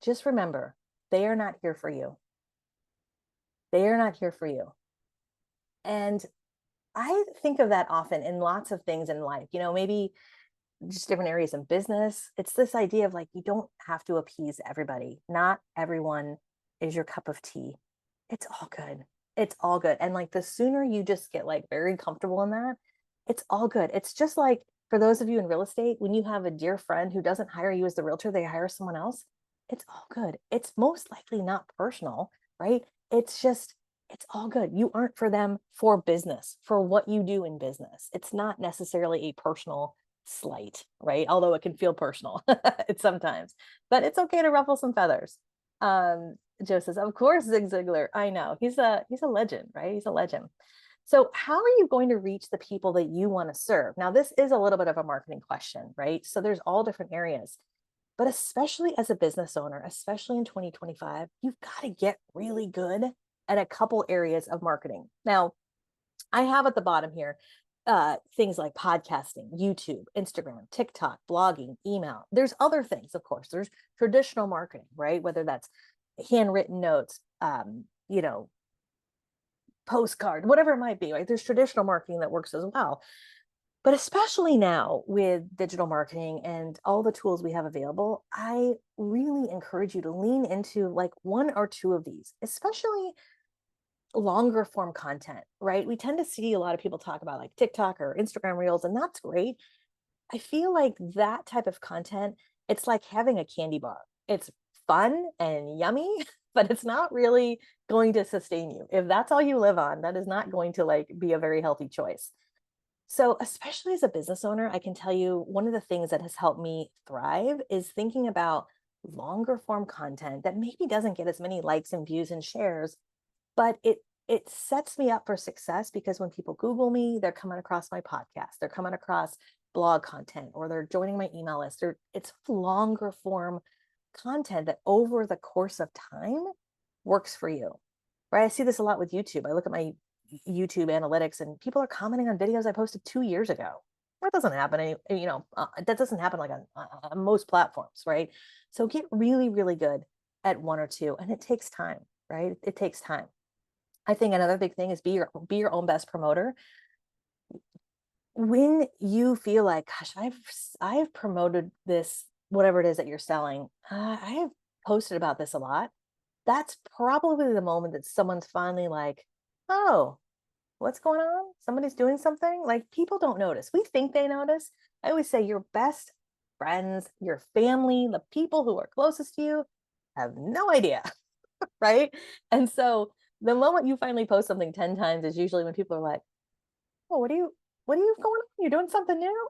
just remember They are not here for you. They are not here for you. And I think of that often in lots of things in life, maybe just different areas in business. It's this idea of like, you don't have to appease everybody. Not everyone is your cup of tea. It's all good. It's all good. And like the sooner you just get like very comfortable in that, it's all good. It's just like for those of you in real estate, when you have a dear friend who doesn't hire you as the realtor, they hire someone else. It's all good. It's most likely not personal, right? It's just, it's all good. You aren't for them for business, for what you do in business. It's not necessarily a personal slight, right? Although it can feel personal it's sometimes, but it's okay to ruffle some feathers. Joe says, of course, Zig Ziglar. I know he's a legend, right? He's a legend. So how are you going to reach the people that you want to serve? Now, this is a little bit of a marketing question, right? So there's all different areas, but especially as a business owner, especially in 2025, you've got to get really good at a couple areas of marketing. Now, I have at the bottom here things like podcasting, YouTube, Instagram, TikTok, blogging, email. There's other things, of course. There's traditional marketing, right? Whether that's handwritten notes, postcard, whatever it might be, right? There's traditional marketing that works as well. But especially now with digital marketing and all the tools we have available, I really encourage you to lean into like one or two of these, especially longer form content, right? We tend to see a lot of people talk about like TikTok or Instagram Reels, and that's great. I feel like that type of content, it's like having a candy bar. It's fun and yummy, but it's not really going to sustain you. If that's all you live on, that is not going to like be a very healthy choice. So, especially as a business owner, I can tell you one of the things that has helped me thrive is thinking about longer form content that maybe doesn't get as many likes and views and shares, but it sets me up for success because when people Google me, they're coming across my podcast, they're coming across blog content, or they're joining my email list. Or it's longer form content that over the course of time works for you, right? I see this a lot with YouTube. I look at my YouTube analytics and people are commenting on videos I posted 2 years ago. That doesn't happen that doesn't happen like on most platforms, right? So get really, really good at one or two, and it takes time, right? It takes time. I think another big thing is be your own best promoter. When you feel like, gosh, I've promoted this, whatever it is that you're selling, I have posted about this a lot. That's probably the moment that someone's finally like, oh, what's going on? Somebody's doing something. Like people don't notice. We think they notice. I always say your best friends, your family, the people who are closest to you have no idea. Right. And so the moment you finally post something 10 times is usually when people are like, oh, what are you going on? You're doing something new.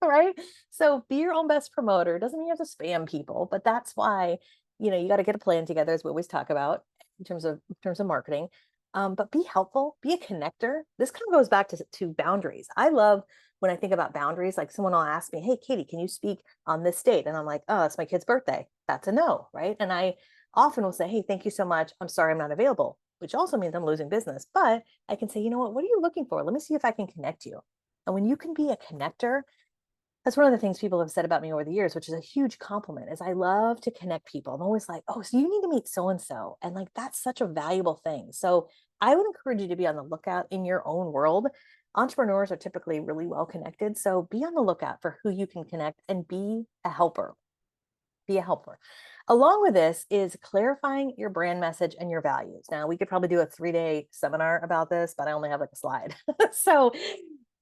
Right. So be your own best promoter. Doesn't mean you have to spam people, but that's why, you got to get a plan together, as we always talk about in terms of marketing. But be helpful, be a connector. This kind of goes back to boundaries. I love when I think about boundaries, like someone will ask me, hey, Katie, can you speak on this date? And I'm like, oh, it's my kid's birthday. That's a no. Right. And I often will say, hey, thank you so much. I'm sorry I'm not available, which also means I'm losing business. But I can say, you know what are you looking for? Let me see if I can connect you. And when you can be a connector, that's one of the things people have said about me over the years, which is a huge compliment, is I love to connect people. I'm always like, oh, so you need to meet so-and-so. And like, that's such a valuable thing. So I would encourage you to be on the lookout in your own world. Entrepreneurs are typically really well connected. So be on the lookout for who you can connect and be a helper. Be a helper. Along with this is clarifying your brand message and your values. Now, we could probably do a 3-day seminar about this, but I only have like a slide. So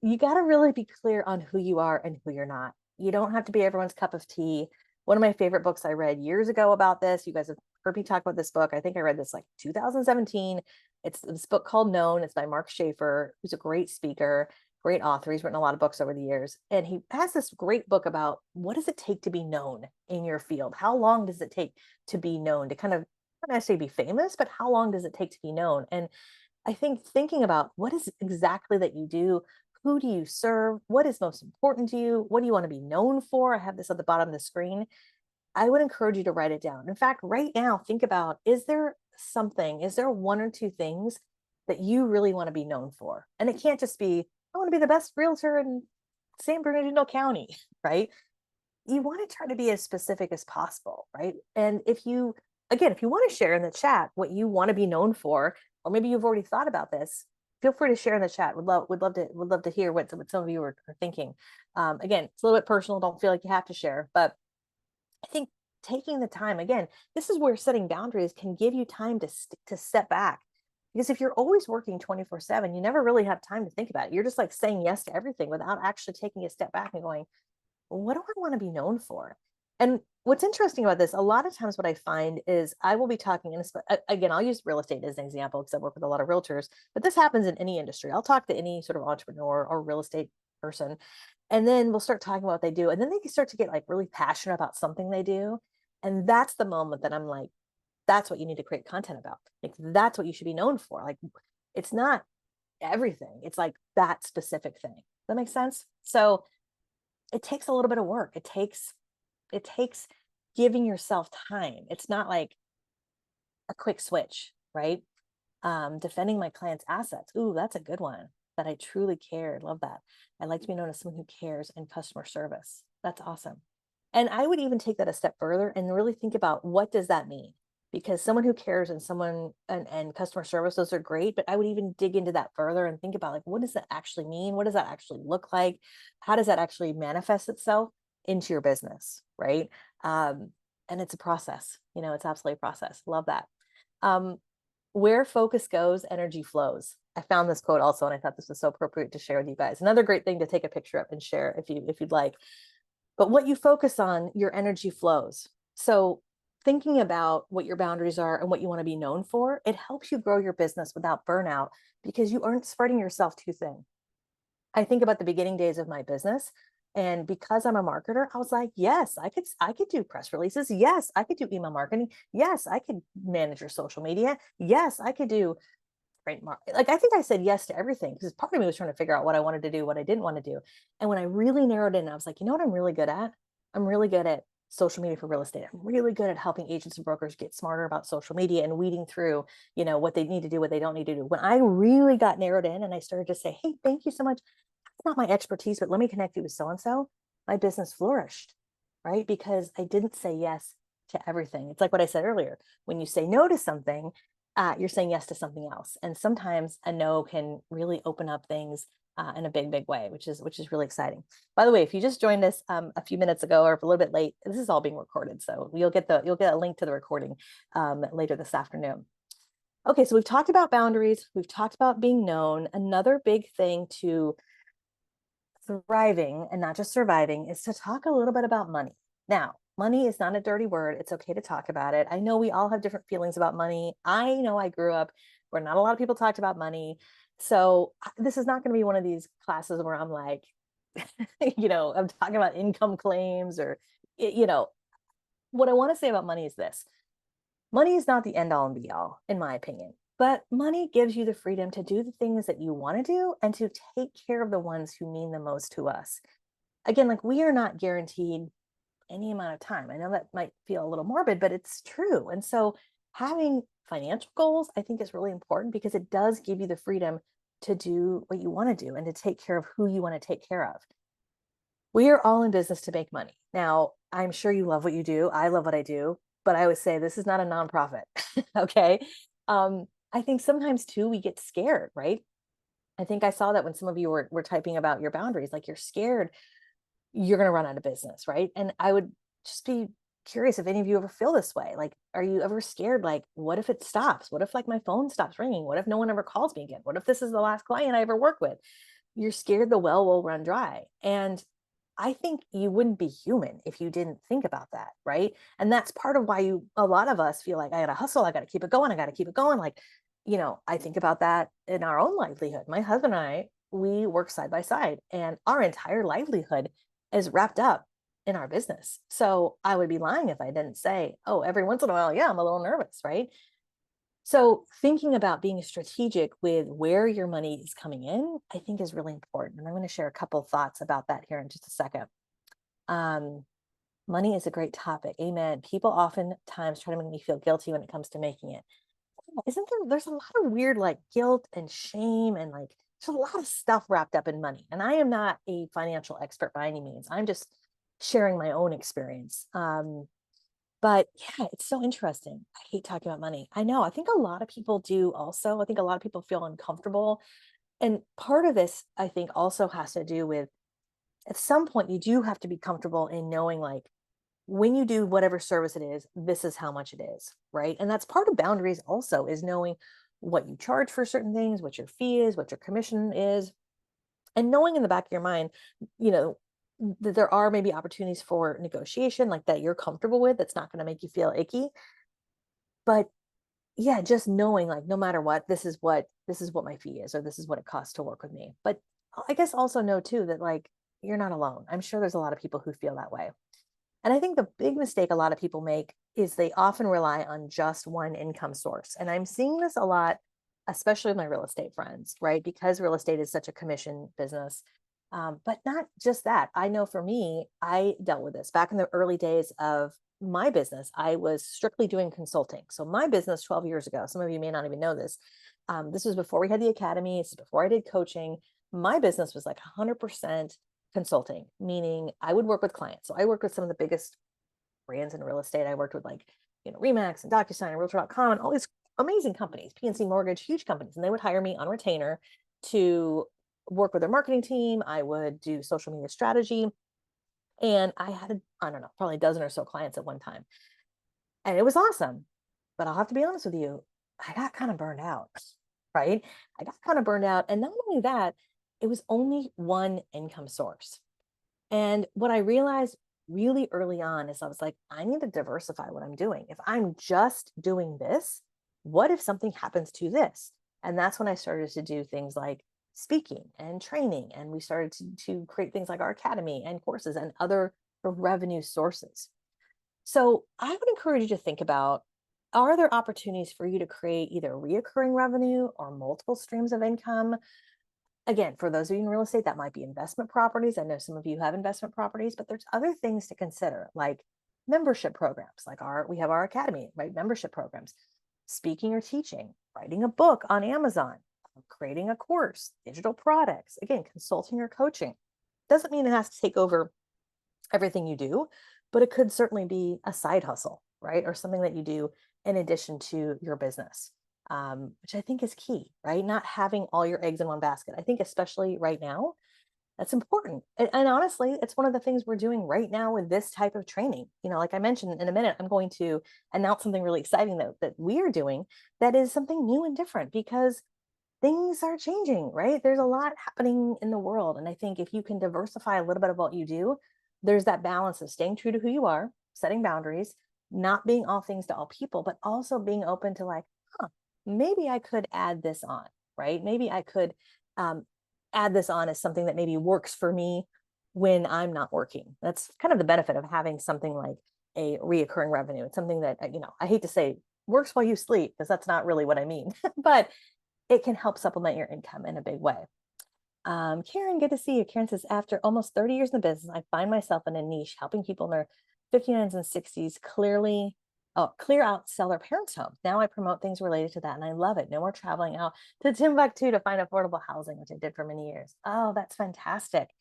you got to really be clear on who you are and who you're not. You don't have to be everyone's cup of tea. One of my favorite books I read years ago about this, you guys have heard me talk about this book. I think I read this like 2017. It's this book called Known. It's by Mark Schaefer, who's a great speaker, great author. He's written a lot of books over the years. And he has this great book about what does it take to be known in your field? How long does it take to be known, to kind of, not necessarily be famous, but how long does it take to be known? And I think thinking about what is exactly that you do, who do you serve, what is most important to you, what do you want to be known for? I have this at the bottom of the screen. I would encourage you to write it down. In fact, right now, think about, is there one or two things that you really want to be known for? And it can't just be, I want to be the best realtor in San Bernardino County, right? You want to try to be as specific as possible, right? And if you again, if you want to share in the chat what you want to be known for, or maybe you've already thought about this, feel free to share in the chat. Would love to hear what some of you are thinking. Again, it's a little bit personal. Don't feel like you have to share, but I think taking the time, again, this is where setting boundaries can give you time to step back. Because if you're always working 24/7, you never really have time to think about it. You're just like saying yes to everything without actually taking a step back and going, what do I want to be known for? And what's interesting about this, a lot of times what I find is I will be talking, and again, I'll use real estate as an example because I work with a lot of realtors, but this happens in any industry. I'll talk to any sort of entrepreneur or real estate person, and then we'll start talking about what they do. And then they start to get like really passionate about something they do. And that's the moment that I'm like, that's what you need to create content about. Like, that's what you should be known for. Like, it's not everything, it's like that specific thing. That makes sense? So it takes a little bit of work. It takes giving yourself time. It's not like a quick switch, right? Defending my client's assets. Ooh, that's a good one. That I truly cared. Love that. I like to be known as someone who cares in customer service. That's awesome. And I would even take that a step further and really think about, what does that mean? Because someone who cares and someone and customer service, those are great, but I would even dig into that further and think about, like, what does that actually mean? What does that actually look like? How does that actually manifest itself into your business, right? And it's a process, it's absolutely a process. Love that. Um, where focus goes, energy flows. I found this quote also, and I thought this was so appropriate to share with you guys. Another great thing to take a picture of and share if you'd like. But what you focus on, your energy flows. So thinking about what your boundaries are and what you want to be known for, it helps you grow your business without burnout because you aren't spreading yourself too thin. I think about the beginning days of my business. And because I'm a marketer, I was like, yes, I could do press releases. Yes, I could do email marketing. Yes, I could manage your social media. Yes, I could do print like, I think I said yes to everything because part of me was trying to figure out what I wanted to do, what I didn't want to do. And when I really narrowed in, I was like, you know what I'm really good at? I'm really good at social media for real estate. I'm really good at helping agents and brokers get smarter about social media and weeding through, what they need to do, what they don't need to do. When I really got narrowed in and I started to say, hey, thank you so much, not my expertise, but let me connect you with so and so, my business flourished, right? Because I didn't say yes to everything. It's like what I said earlier. When you say no to something, you're saying yes to something else. And sometimes a no can really open up things in a big way, which is really exciting. By the way, if you just joined us a few minutes ago or a little bit late, this is all being recorded, so you'll get a link to the recording later this afternoon. Okay, so we've talked about boundaries. We've talked about being known. Another big thing to thriving and not just surviving is to talk a little bit about money. Now, money is not a dirty word. It's okay to talk about it. I know we all have different feelings about money. I know I grew up where not a lot of people talked about money. So this is not going to be one of these classes where I'm like, I'm talking about income claims or, what I want to say about money is this. Money is not the end all and be all, in my opinion, but money gives you the freedom to do the things that you want to do and to take care of the ones who mean the most to us. Again, like, we are not guaranteed any amount of time. I know that might feel a little morbid, but it's true. And so having financial goals, I think, is really important because it does give you the freedom to do what you want to do and to take care of who you want to take care of. We are all in business to make money. Now, I'm sure you love what you do. I love what I do, but I always say this is not a nonprofit. Okay. I think sometimes too, we get scared, right? I think I saw that when some of you were typing about your boundaries, like, you're scared you're going to run out of business, right? And I would just be curious if any of you ever feel this way. Like, are you ever scared? Like, what if it stops? What if, like, my phone stops ringing? What if no one ever calls me again? What if this is the last client I ever work with? You're scared the well will run dry. And I think you wouldn't be human if you didn't think about that, right? And that's part of why a lot of us feel like, I got to hustle, I got to keep it going, I got to keep it going. Like, I think about that in our own livelihood. My husband and I, we work side by side, and our entire livelihood is wrapped up in our business. So I would be lying if I didn't say, oh, every once in a while, yeah, I'm a little nervous, right? So thinking about being strategic with where your money is coming in, I think, is really important. And I'm going to share a couple of thoughts about that here in just a second. Money is a great topic. Amen. People oftentimes try to make me feel guilty when it comes to making it. There's a lot of weird, like, guilt and shame, and, like, there's a lot of stuff wrapped up in money. And I am not a financial expert by any means. I'm just sharing my own experience. But yeah, it's so interesting. I hate talking about money. I know. I think a lot of people do also. I think a lot of people feel uncomfortable. And part of this, I think, also has to do with at some point, you do have to be comfortable in knowing, like, when you do whatever service it is, this is how much it is, right? And that's part of boundaries also, is knowing what you charge for certain things, what your fee is, what your commission is, and knowing in the back of your mind, you know, that there are maybe opportunities for negotiation, like that you're comfortable with, that's not going to make you feel icky. But yeah, just knowing, like, no matter what, this is what my fee is, or this is what it costs to work with me. But I guess also know too that, like, you're not alone. I'm sure there's a lot of people who feel that way. And I think the big mistake a lot of people make is they often rely on just one income source. And I'm seeing this a lot, especially with my real estate friends, right? Because real estate is such a commission business. But not just that. I know for me, I dealt with this back in the early days of my business. I was strictly doing consulting. So my business 12 years ago, some of you may not even know this. This was before we had the academy. This is before I did coaching. My business was like 100% consulting, meaning I would work with clients. So I worked with some of the biggest brands in real estate. I worked with, like, Remax and DocuSign and Realtor.com and all these amazing companies, PNC Mortgage, huge companies. And they would hire me on retainer to work with their marketing team. I would do social media strategy. And I had, I don't know, probably a dozen or so clients at one time. And it was awesome. But I'll have to be honest with you, I got kind of burned out, right? I got kind of burned out. And not only that, it was only one income source. And what I realized really early on is I was like, I need to diversify what I'm doing. If I'm just doing this, what if something happens to this? And that's when I started to do things like speaking and training. And we started to create things like our academy and courses and other revenue sources. So I would encourage you to think about, are there opportunities for you to create either reoccurring revenue or multiple streams of income? Again, for those of you in real estate, that might be investment properties. I know some of you have investment properties, but there's other things to consider, like membership programs, like we have our academy, right? Membership programs, speaking or teaching, writing a book on Amazon, creating a course, digital products, again, consulting or coaching. Doesn't mean it has to take over everything you do, but it could certainly be a side hustle, right? Or something that you do in addition to your business, which I think is key, right? Not having all your eggs in one basket. I think especially right now, that's important. And honestly, it's one of the things we're doing right now with this type of training. Like I mentioned, in a minute, I'm going to announce something really exciting that we are doing that is something new and different, because things are changing, right? There's a lot happening in the world. And I think if you can diversify a little bit of what you do, there's that balance of staying true to who you are, setting boundaries, not being all things to all people, but also being open to, like, maybe I could add this on, right? Maybe I could add this on as something that maybe works for me when I'm not working. That's kind of the benefit of having something like a reoccurring revenue. It's something that, I hate to say works while you sleep, because that's not really what I mean, but it can help supplement your income in a big way. Karen, good to see you. Karen says, after almost 30 years in the business, I find myself in a niche, helping people in their 59s and 60s clear out, sell their parents' homes. Now I promote things related to that, and I love it. No more traveling out to Timbuktu to find affordable housing, which I did for many years. Oh, that's fantastic.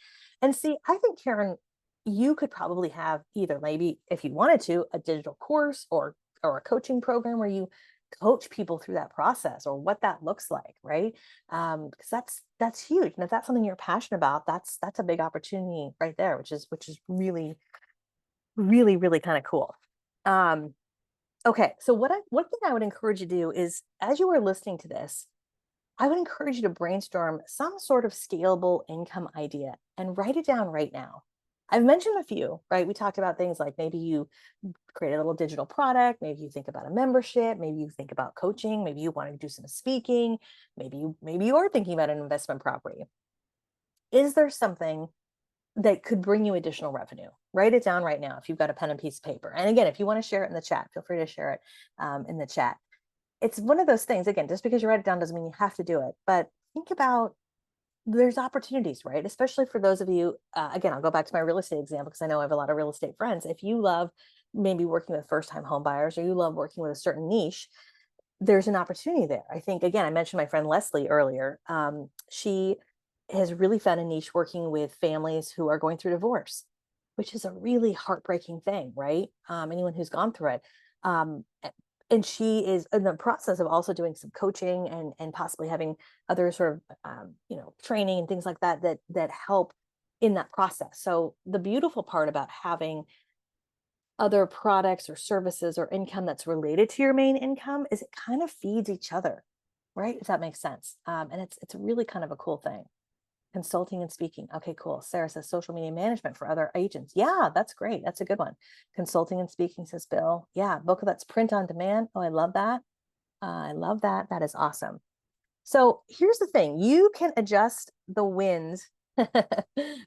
And see, I think, Karen, you could probably have either, maybe if you wanted to, a digital course or a coaching program where you coach people through that process, or what that looks like, right? Because that's huge. And if that's something you're passionate about, that's a big opportunity right there, which is really, really, really kind of cool. Okay, so one thing I would encourage you to do is, as you are listening to this, I would encourage you to brainstorm some sort of scalable income idea and write it down right now. I've mentioned a few, right? We talked about things like, maybe you create a little digital product, maybe you think about a membership, maybe you think about coaching, maybe you want to do some speaking, maybe you are thinking about an investment property. Is there something that could bring you additional revenue? Write it down right now if you've got a pen and piece of paper. And again, if you want to share it in the chat, feel free to share it in the chat. It's one of those things, again, just because you write it down doesn't mean you have to do it, but think about, there's opportunities, right? Especially for those of you, again, I'll go back to my real estate example, because I know I have a lot of real estate friends. If you love maybe working with first-time home buyers, or you love working with a certain niche, there's an opportunity there. I think, again, I mentioned my friend Leslie earlier. She has really found a niche working with families who are going through divorce. which is a really heartbreaking thing, right? Anyone who's gone through it. Um, and she is in the process of also doing some coaching and possibly having other sort of training and things like that that help in that process. So the beautiful part about having other products or services or income that's related to your main income is it kind of feeds each other, right? If that makes sense. And it's really kind of a cool thing. Consulting and speaking. Okay, cool. Sarah says social media management for other agents. Yeah, that's great. That's a good one. Consulting and speaking, says Bill. Yeah, book that's print on demand. Oh, I love that. I love that. That is awesome. So here's the thing. You can adjust the wind.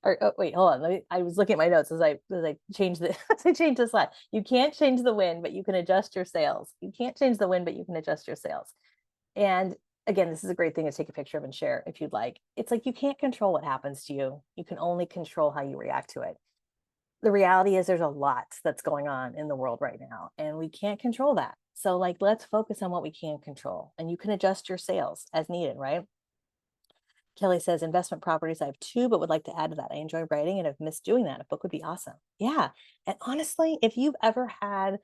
Or oh, wait, hold on. I was looking at my notes as I changed the as I changed the slide. You can't change the wind, but you can adjust your sails. You can't change the wind, but you can adjust your sails. And again, this is a great thing to take a picture of and share if you'd like. It's like you can't control what happens to you. You can only control how you react to it. The reality is there's a lot that's going on in the world right now, and we can't control that. So like, let's focus on what we can control, and you can adjust your sales as needed, right? Kelly says investment properties. I have two, but would like to add to that. I enjoy writing and I've missed doing that. A book would be awesome. Yeah. And honestly, if you've ever had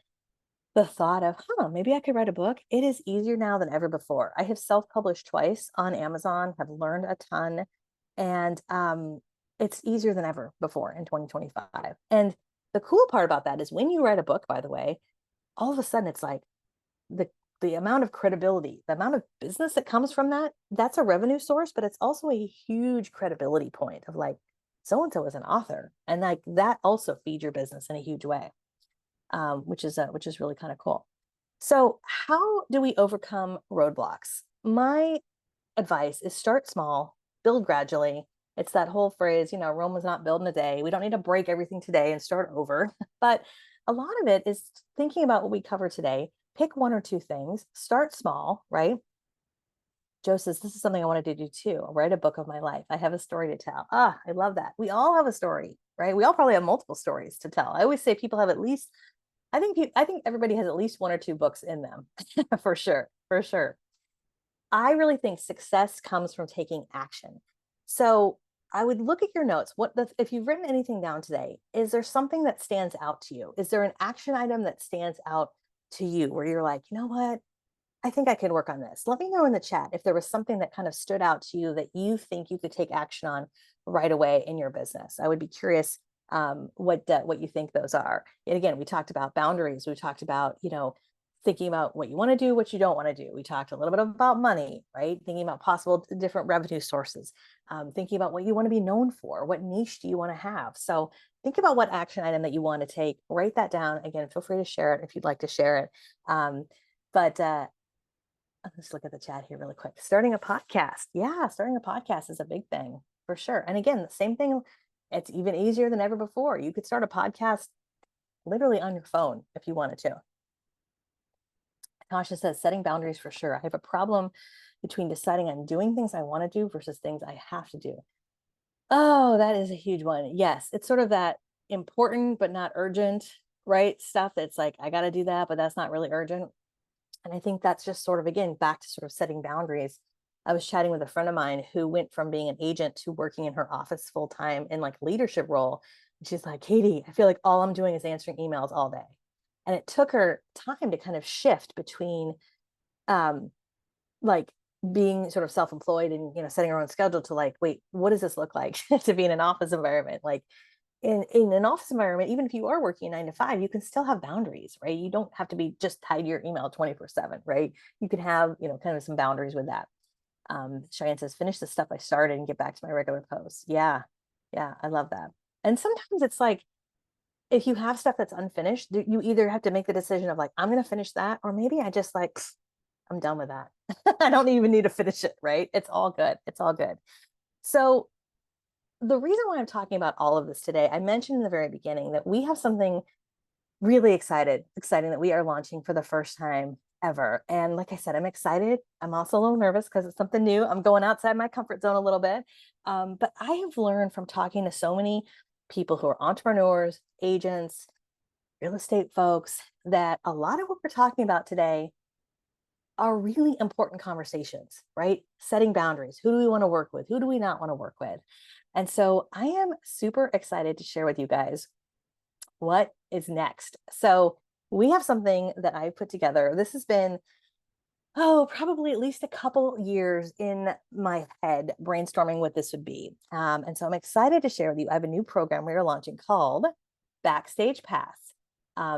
the thought of, maybe I could write a book, it is easier now than ever before. I have self-published twice on Amazon, have learned a ton, and it's easier than ever before in 2025. And the cool part about that is when you write a book, by the way, all of a sudden it's like the the amount of credibility, the amount of business that comes from that, that's a revenue source, but it's also a huge credibility point of like, so-and-so is an author. And like that also feeds your business in a huge way, which is really kind of cool. So how do we overcome roadblocks? My advice is start small, build gradually. It's that whole phrase, Rome was not built in a day. We don't need to break everything today and start over. But a lot of it is thinking about what we cover today. Pick one or two things, start small, right? Joe says, this is something I wanted to do too. I'll write a book of my life. I have a story to tell. Ah, I love that. We all have a story, right? We all probably have multiple stories to tell. I always say people have at least, I think everybody has at least one or two books in them for sure, for sure. I really think success comes from taking action. So I would look at your notes. If you've written anything down today, is there something that stands out to you? Is there an action item that stands out to you where you're like, you know what? I think I could work on this. Let me know in the chat if there was something that kind of stood out to you that you think you could take action on right away in your business. I would be curious what you think those are. And again, we talked about boundaries. We talked about, thinking about what you want to do, what you don't want to do. We talked a little bit about money, right? Thinking about possible different revenue sources, thinking about what you want to be known for, what niche do you want to have. So think about what action item that you want to take, write that down. Again, feel free to share it if you'd like to share it. But let's look at the chat here really quick. Starting a podcast. Yeah, starting a podcast is a big thing for sure. And again, the same thing, it's even easier than ever before. You could start a podcast literally on your phone if you wanted to. Tasha says, setting boundaries for sure. I have a problem between deciding on doing things I want to do versus things I have to do. Oh, that is a huge one. Yes, it's sort of that important but not urgent, right? Stuff that's like, I got to do that, but that's not really urgent. And I think that's just sort of, again, back to sort of setting boundaries. I was chatting with a friend of mine who went from being an agent to working in her office full time in like leadership role. And she's like, Katie, I feel like all I'm doing is answering emails all day. And it took her time to kind of shift between like being sort of self-employed and setting her own schedule to like, wait, what does this look like to be in an office environment? Like in an office environment, even if you are working 9 to 5, you can still have boundaries, right? You don't have to be just tied to your email 24/7, right? You can have, kind of some boundaries with that. Cheyenne says, finish the stuff I started and get back to my regular posts. Yeah. Yeah. I love that. And sometimes it's like, if you have stuff that's unfinished, you either have to make the decision of like, I'm going to finish that, or maybe I just like, I'm done with that. I don't even need to finish it, right? It's all good. It's all good. So the reason why I'm talking about all of this today, I mentioned in the very beginning that we have something really exciting that we are launching for the first time ever. And like I said, I'm excited. I'm also a little nervous because it's something new. I'm going outside my comfort zone a little bit. But I have learned from talking to so many people who are entrepreneurs, agents, real estate folks, that a lot of what we're talking about today are really important conversations, right? Setting boundaries. Who do we want to work with? Who do we not want to work with? And so I am super excited to share with you guys what is next? So we have something that I put together. This has been, probably at least a couple years in my head brainstorming what this would be. And so I'm excited to share with you. I have a new program we are launching called Backstage Pass,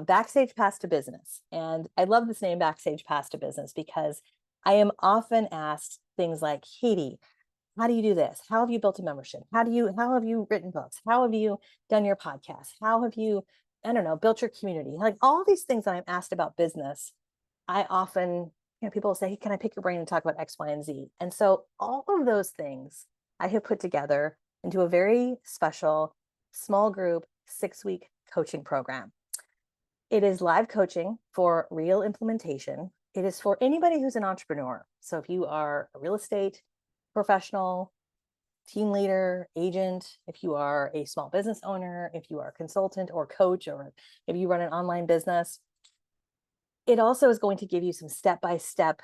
Backstage Pass to Business. And I love this name, Backstage Pass to Business, because I am often asked things like, Katie, how do you do this? How have you built a membership? How have you written books? How have you done your podcast? How have you, I don't know, built your community? Like all these things that I'm asked about business, I often, people say, hey, can I pick your brain and talk about X, Y, and Z? And so all of those things I have put together into a very special small group 6-week coaching program. It is live coaching for real implementation. It is for anybody who's an entrepreneur. So if you are a real estate professional, team leader, agent, if you are a small business owner, if you are a consultant or coach, or if you run an online business, it also is going to give you some step-by-step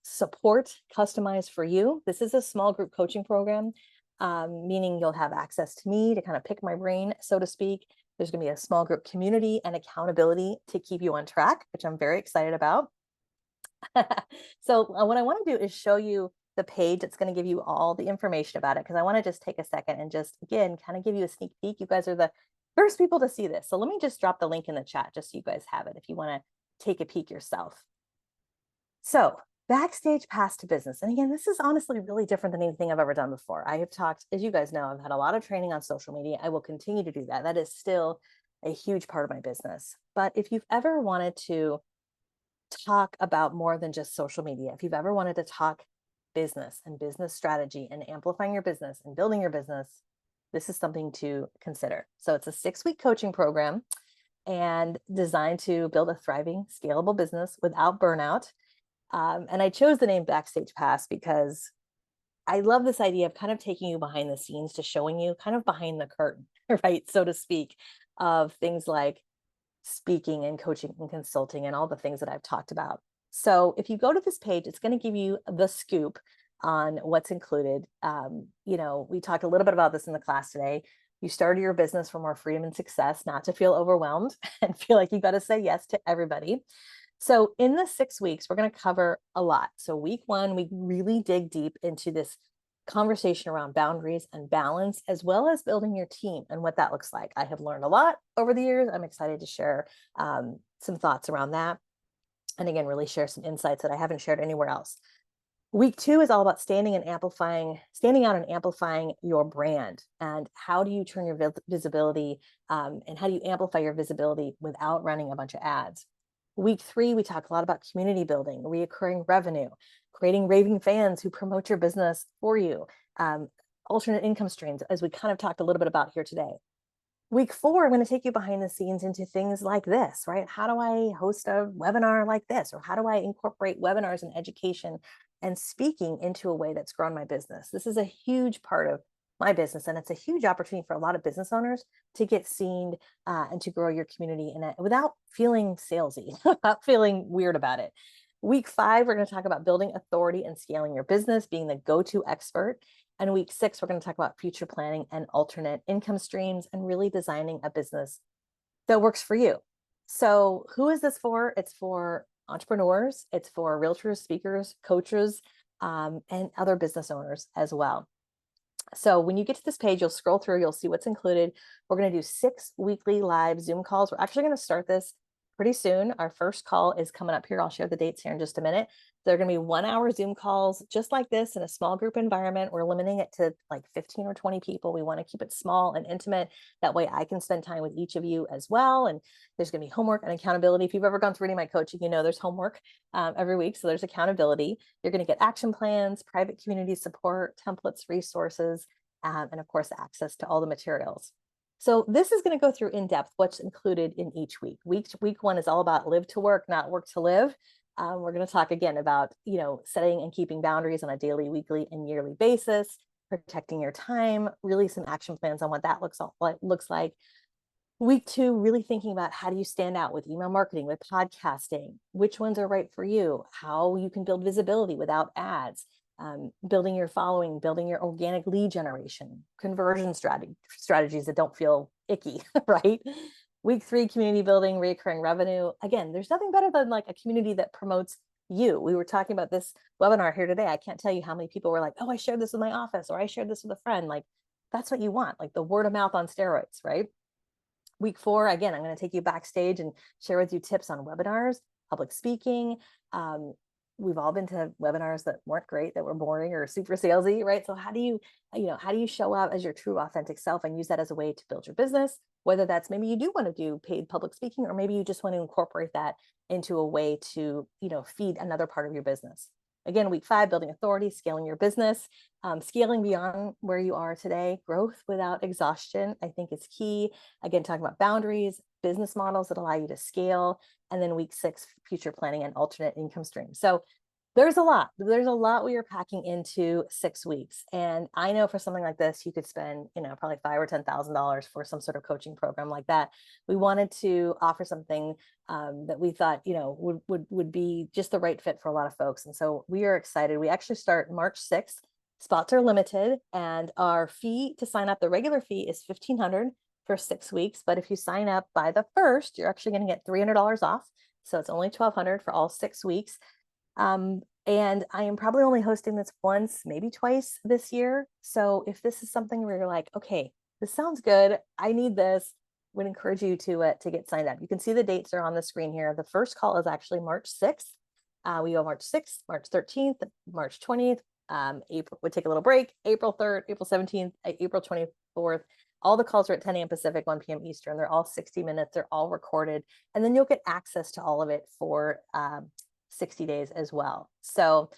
support customized for you. This is a small group coaching program, meaning you'll have access to me to kind of pick my brain, so to speak. There's going to be a small group community and accountability to keep you on track, which I'm very excited about. So what I want to do is show you the page that's going to give you all the information about it, because I want to just take a second and just, again, kind of give you a sneak peek. You guys are the first people to see this. So let me just drop the link in the chat just so you guys have it if you want to take a peek yourself. So Backstage Pass to Business. And again, this is honestly really different than anything I've ever done before. I have talked, as you guys know, I've had a lot of training on social media. I will continue to do that. That is still a huge part of my business. But if you've ever wanted to talk about more than just social media, if you've ever wanted to talk business and business strategy and amplifying your business and building your business, this is something to consider. So it's a 6-week coaching program and designed to build a thriving, scalable business without burnout. And I chose the name Backstage Pass because I love this idea of kind of taking you behind the scenes to showing you kind of behind the curtain, right, so to speak, of things like speaking and coaching and consulting and all the things that I've talked about. So if you go to this page, it's going to give you the scoop on what's included. We talked a little bit about this in the class today. You started your business for more freedom and success, not to feel overwhelmed and feel like you got to say yes to everybody. So in the 6 weeks, we're going to cover a lot. So week 1, we really dig deep into this conversation around boundaries and balance, as well as building your team and what that looks like. I have learned a lot over the years. I'm excited to share some thoughts around that. And again, really share some insights that I haven't shared anywhere else. Week 2 is all about standing out and amplifying your brand. And how do you turn your visibility and how do you amplify your visibility without running a bunch of ads? Week 3, we talk a lot about community building, reoccurring revenue, creating raving fans who promote your business for you, alternate income streams, as we kind of talked a little bit about here today. Week 4, I'm going to take you behind the scenes into things like this, right? How do I host a webinar like this? Or how do I incorporate webinars and education and speaking into a way that's grown my business? This is a huge part of my business, and it's a huge opportunity for a lot of business owners to get seen and to grow your community in it without feeling salesy, without feeling weird about it. Week 5, we're going to talk about building authority and scaling your business, being the go-to expert. And week 6, we're going to talk about future planning and alternate income streams and really designing a business that works for you. So who is this for? It's for entrepreneurs. It's for realtors, speakers, coaches, and other business owners as well. So when you get to this page, you'll scroll through, you'll see what's included. We're going to do 6 weekly live Zoom calls. We're actually going to start this pretty soon. Our first call is coming up here. I'll share the dates here in just a minute. They're going to be 1-hour Zoom calls, just like this, in a small group environment. We're limiting it to like 15 or 20 people. We want to keep it small and intimate. That way I can spend time with each of you as well. And there's going to be homework and accountability. If you've ever gone through any of my coaching, you know there's homework every week. So there's accountability. You're going to get action plans, private community support, templates, resources, and of course, access to all the materials. So this is going to go through in depth what's included in each week. Week 1 is all about live to work, not work to live. We're going to talk again about, setting and keeping boundaries on a daily, weekly, and yearly basis, protecting your time, really some action plans on what that looks like. Week 2, really thinking about how do you stand out with email marketing, with podcasting, which ones are right for you, how you can build visibility without ads, building your following, building your organic lead generation, conversion strategies that don't feel icky, right? Week 3, community building, recurring revenue. Again, there's nothing better than like a community that promotes you. We were talking about this webinar here today. I can't tell you how many people were like, oh, I shared this with my office, or I shared this with a friend. Like, that's what you want, like the word of mouth on steroids, right? Week 4, again, I'm going to take you backstage and share with you tips on webinars, public speaking. We've all been to webinars that weren't great, that were boring or super salesy, right? So how do you show up as your true authentic self and use that as a way to build your business? Whether that's maybe you do want to do paid public speaking, or maybe you just want to incorporate that into a way to, feed another part of your business. Again, week 5, building authority, scaling your business, scaling beyond where you are today, growth without exhaustion, I think is key. Again, talking about boundaries, business models that allow you to scale. And then week 6, future planning and alternate income streams. So there's a lot we are packing into 6 weeks. And I know for something like this, you could spend, probably $5,000 or $10,000 for some sort of coaching program like that. We wanted to offer something that we thought, would be just the right fit for a lot of folks. And so we are excited. We actually start March 6th. Spots are limited, and our fee to sign up, the regular fee is $1,500 for 6 weeks. But if you sign up by the 1st, you're actually going to get $300 off. So it's only $1,200 for all 6 weeks. And I am probably only hosting this once, maybe twice this year. So if this is something where you're like, okay, this sounds good, I need this, would encourage you to get signed up. You can see the dates are on the screen here. The first call is actually March 6th. We go March 6th, March 13th, March 20th. April, we take a little break. April 3rd, April 17th, April 24th. All the calls are at 10 a.m. Pacific, 1 p.m. Eastern. They're all 60 minutes. They're all recorded. And then you'll get access to all of it for 60 days as well. So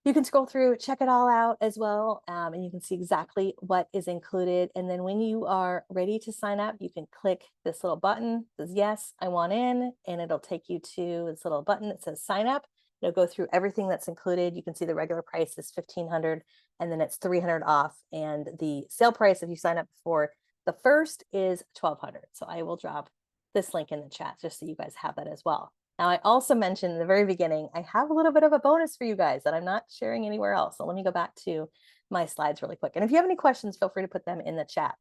you can scroll through, check it all out as well. And you can see exactly what is included. And then when you are ready to sign up, you can click this little button that says, yes, I want in, and it'll take you to this little button that says sign up. It'll go through everything that's included. You can see the regular price is $1,500, and then it's $300 off. And the sale price, if you sign up for the 1st, is $1,200. So I will drop this link in the chat just so you guys have that as well. Now, I also mentioned in the very beginning, I have a little bit of a bonus for you guys that I'm not sharing anywhere else. So let me go back to my slides really quick. And if you have any questions, feel free to put them in the chat.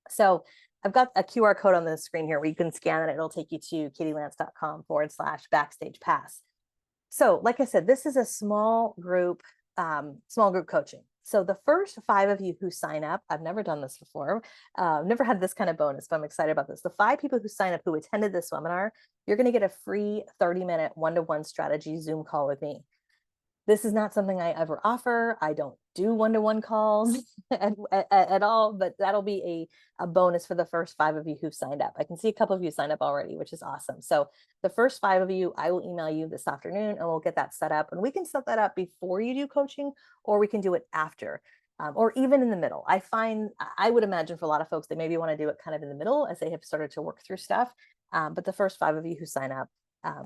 So I've got a QR code on the screen here where you can scan it. It'll take you to katielance.com/backstage pass. So like I said, this is a small group coaching. So the first 5 of you who sign up, I've never done this before, never had this kind of bonus, but I'm excited about this. The 5 people who sign up who attended this webinar, you're going to get a free 30-minute one-to-one strategy Zoom call with me. This is not something I ever offer. I don't do one-to-one calls at all, but that'll be a bonus for the first 5 of you who signed up. I can see a couple of you signed up already, which is awesome. So the first 5 of you, I will email you this afternoon, and we'll get that set up. And we can set that up before you do coaching, or we can do it after, or even in the middle. I would imagine for a lot of folks, they maybe want to do it kind of in the middle as they have started to work through stuff. But the first 5 of you who sign up,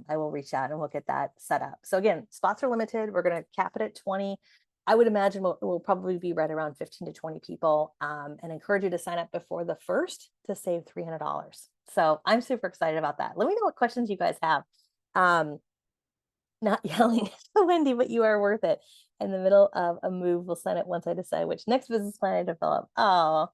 I will reach out and we'll get that set up. So again, spots are limited. We're going to cap it at 20. I would imagine we'll probably be right around 15 to 20 people, and encourage you to sign up before the 1st to save $300. So I'm super excited about that. Let me know what questions you guys have. Not yelling at Wendy, but you are worth it. In the middle of a move, we'll sign up once I decide which next business plan I develop. Oh,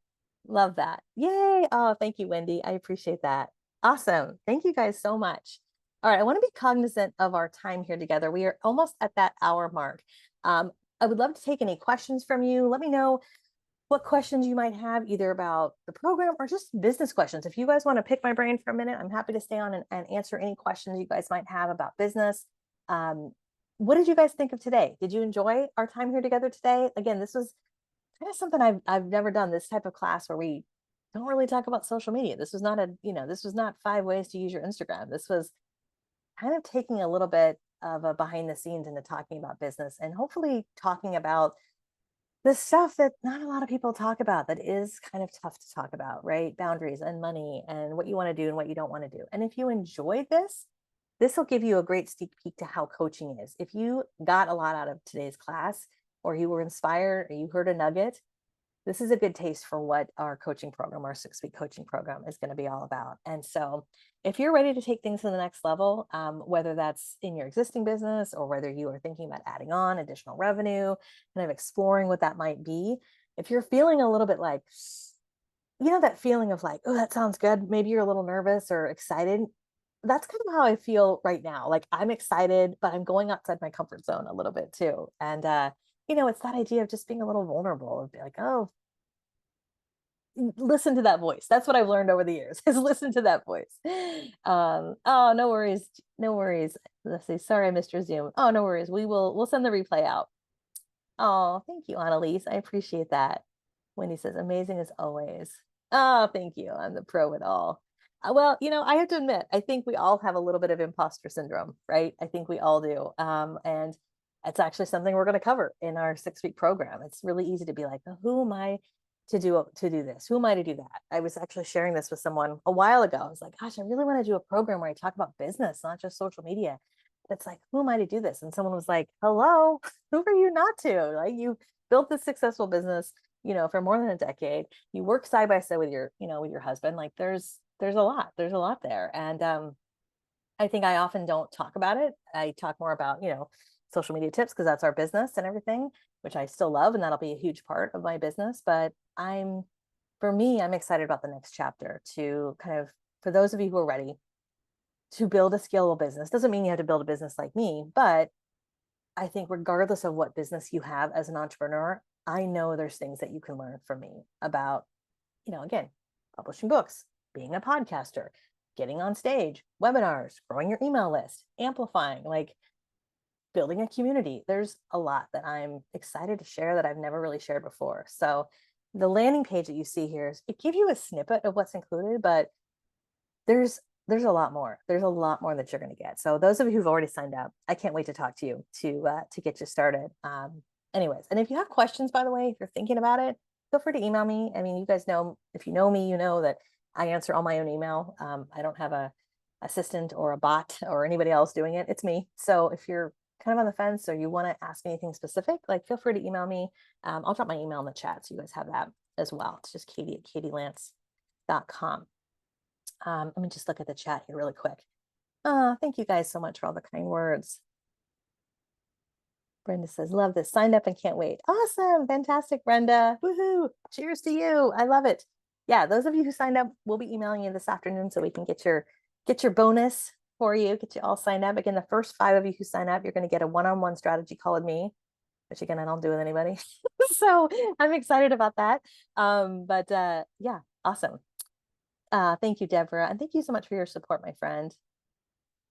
love that. Yay. Oh, thank you, Wendy. I appreciate that. Awesome. Thank you guys so much. All right, I want to be cognizant of our time here together. We are almost at that hour mark. I would love to take any questions from you. Let me know what questions you might have, either about the program or just business questions. If you guys want to pick my brain for a minute, I'm happy to stay on and answer any questions you guys might have about business. What did you guys think of today? Did you enjoy our time here together today? Again, this was kind of something I've never done, this type of class where we don't really talk about social media. This was not this was not 5 ways to use your Instagram. This was kind of taking a little bit of a behind the scenes into talking about business, and hopefully talking about the stuff that not a lot of people talk about, that is kind of tough to talk about, right? Boundaries and money and what you want to do and what you don't want to do. And if you enjoyed this will give you a great sneak peek to how coaching is. If you got a lot out of today's class, or you were inspired, or you heard a nugget, this is a good taste for what our coaching program, our 6-week coaching program, is going to be all about. And so if you're ready to take things to the next level, whether that's in your existing business or whether you are thinking about adding on additional revenue, kind of exploring what that might be, if you're feeling a little bit like, you know, that feeling of like, oh, that sounds good. Maybe you're a little nervous or excited. That's kind of how I feel right now. Like I'm excited, but I'm going outside my comfort zone a little bit too. And you know, it's that idea of just being a little vulnerable and be like, oh, listen to that voice. That's what I've learned over the years is listen to that voice. Oh, no worries. No worries. Let's see. Sorry, I missed your Zoom. Oh, no worries. We'll send the replay out. Oh, thank you, Annalise. I appreciate that. Wendy says, amazing as always. Oh, thank you. I'm the pro at all. Well, you know, I have to admit, I think we all have a little bit of imposter syndrome, right? I think we all do. And it's actually something we're going to cover in our 6-week program. It's really easy to be like, oh, who am I to do this? Who am I to do that? I was actually sharing this with someone a while ago. I was like, gosh, I really want to do a program where I talk about business, not just social media. It's like, who am I to do this? And someone was like, hello, who are you not to? Like you built this successful business, you know, for more than a decade. You work side by side with your, you know, with your husband. Like there's a lot there. And I think I often don't talk about it. I talk more about, you know, social media tips because that's our business and everything, which I still love. And that'll be a huge part of my business. But for me, I'm excited about the next chapter to kind of, for those of you who are ready to build a scalable business. Doesn't mean you have to build a business like me, but I think regardless of what business you have as an entrepreneur, I know there's things that you can learn from me about, you know, again, publishing books, being a podcaster, getting on stage, webinars, growing your email list, amplifying, like building a community. There's a lot that I'm excited to share that I've never really shared before. So the landing page that you see here, it gives you a snippet of what's included, but there's a lot more. There's a lot more that you're going to get. So those of you who've already signed up, I can't wait to talk to you to get you started. Anyways, and if you have questions, by the way, if you're thinking about it, feel free to email me. I mean, you guys know, if you know me, you know that I answer all my own email. I don't have a assistant or a bot or anybody else doing it. It's me. So if you're kind of on the fence or you want to ask me anything specific, like feel free to email me. I'll drop my email in the chat so you guys have that as well. It's just katie@katielance.com. Let me just look at the chat here really quick. Thank you guys so much for all the kind words. Brenda says, love this. Signed up and can't wait. Awesome. Fantastic, Brenda. Woohoo. Cheers to you. I love it. Yeah, those of you who signed up, we'll be emailing you this afternoon so we can get your bonus for you, get you all signed up. Again, the first 5 of you who sign up, you're going to get a one-on-one strategy call with me, which again, I don't do with anybody. So I'm excited about that. Yeah, awesome. Thank you, Deborah. And thank you so much for your support, my friend.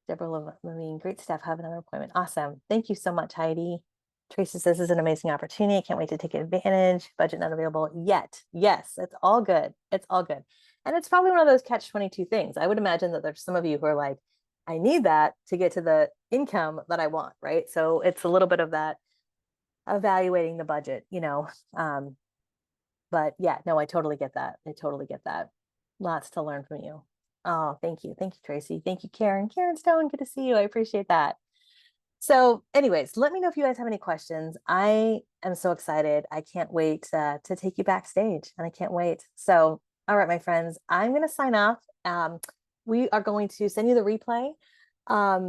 Deborah Levine, great stuff. Have another appointment. Awesome. Thank you so much, Heidi. Tracy says, this is an amazing opportunity. Can't wait to take advantage. Budget not available yet. Yes, it's all good. It's all good. And it's probably one of those catch-22 things. I would imagine that there's some of you who are like, I need that to get to the income that I want, right? So it's a little bit of that evaluating the budget, you know. But yeah, no, I totally get that. I totally get that. Lots to learn from you. Oh, thank you. Thank you, Tracy. Thank you, Karen. Karen Stone, good to see you. I appreciate that. So anyways, let me know if you guys have any questions. I am so excited. I can't wait to take you backstage and I can't wait. So, all right, my friends, I'm going to sign off. We are going to send you the replay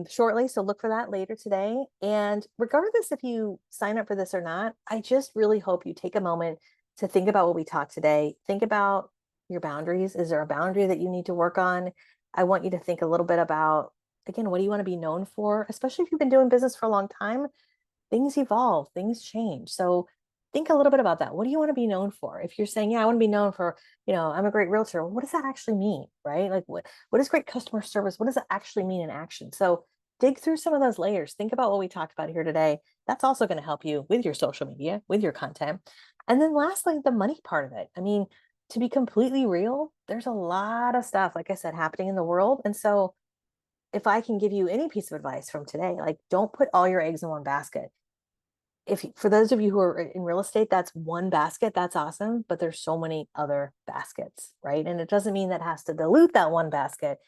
shortly. So look for that later today. And regardless if you sign up for this or not, I just really hope you take a moment to think about what we talked today. Think about your boundaries. Is there a boundary that you need to work on? I want you to think a little bit about, again, what do you want to be known for? Especially if you've been doing business for a long time, things evolve, things change. So think a little bit about that. What do you want to be known for? If you're saying, yeah, I want to be known for, you know, I'm a great realtor. What does that actually mean? Right? Like what is great customer service? What does that actually mean in action? So dig through some of those layers. Think about what we talked about here today. That's also going to help you with your social media, with your content. And then lastly, the money part of it. I mean, to be completely real, there's a lot of stuff, like I said, happening in the world. And so if I can give you any piece of advice from today, like don't put all your eggs in one basket. If for those of you who are in real estate, that's one basket, that's awesome, but there's so many other baskets, right? And it doesn't mean that has to dilute that one basket,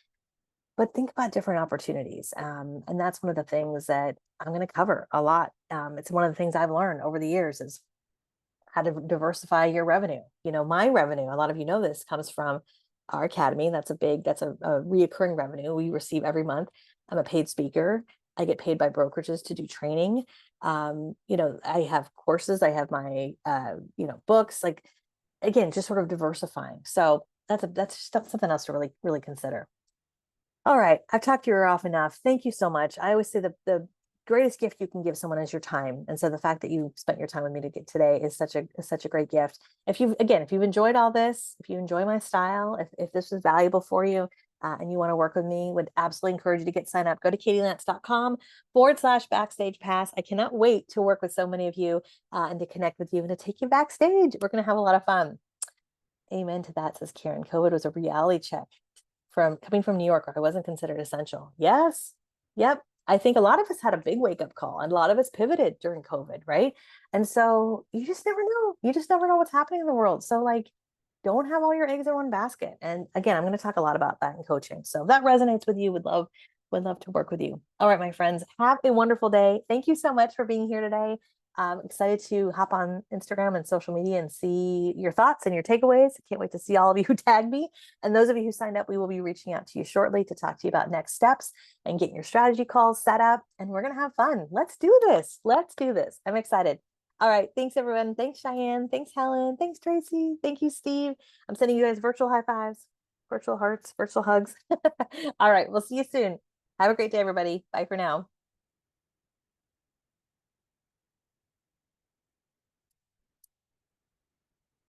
but think about different opportunities. And that's one of the things that I'm going to cover a lot. It's one of the things I've learned over the years is how to diversify your revenue. You know, my revenue, a lot of you know this, comes from our academy. That's a reoccurring revenue we receive every month. I'm a paid speaker. I get paid by brokerages to do training. You know, I have courses, I have my, you know, books, like again, just sort of diversifying. So that's something else to really consider. All right, I've talked your ear off enough. Thank you so much. I always say the greatest gift you can give someone is your time. And so the fact that you spent your time with me to get today is such a great gift. If you've enjoyed all this, if you enjoy my style, if this was valuable for you, and you want to work with me, would absolutely encourage you to get signed up. Go to katielance.com/backstage pass. I cannot wait to work with so many of you, and to connect with you and to take you backstage. We're going to have a lot of fun. Amen to that, says Karen. COVID was a reality check from coming from New York, where I wasn't considered essential. Yes. Yep. I think a lot of us had a big wake up call, and a lot of us pivoted during COVID, right? And so you just never know. You just never know what's happening in the world. So, like, don't have all your eggs in one basket. And again, I'm going to talk a lot about that in coaching. So if that resonates with you, would love to work with you. All right, my friends, have a wonderful day. Thank you so much for being here today. I'm excited to hop on Instagram and social media and see your thoughts and your takeaways. I can't wait to see all of you who tagged me. And those of you who signed up, we will be reaching out to you shortly to talk to you about next steps and getting your strategy calls set up. And we're going to have fun. Let's do this. Let's do this. I'm excited. All right. Thanks, everyone. Thanks, Cheyenne. Thanks, Helen. Thanks, Tracy. Thank you, Steve. I'm sending you guys virtual high fives, virtual hearts, virtual hugs. All right. We'll see you soon. Have a great day, everybody. Bye for now.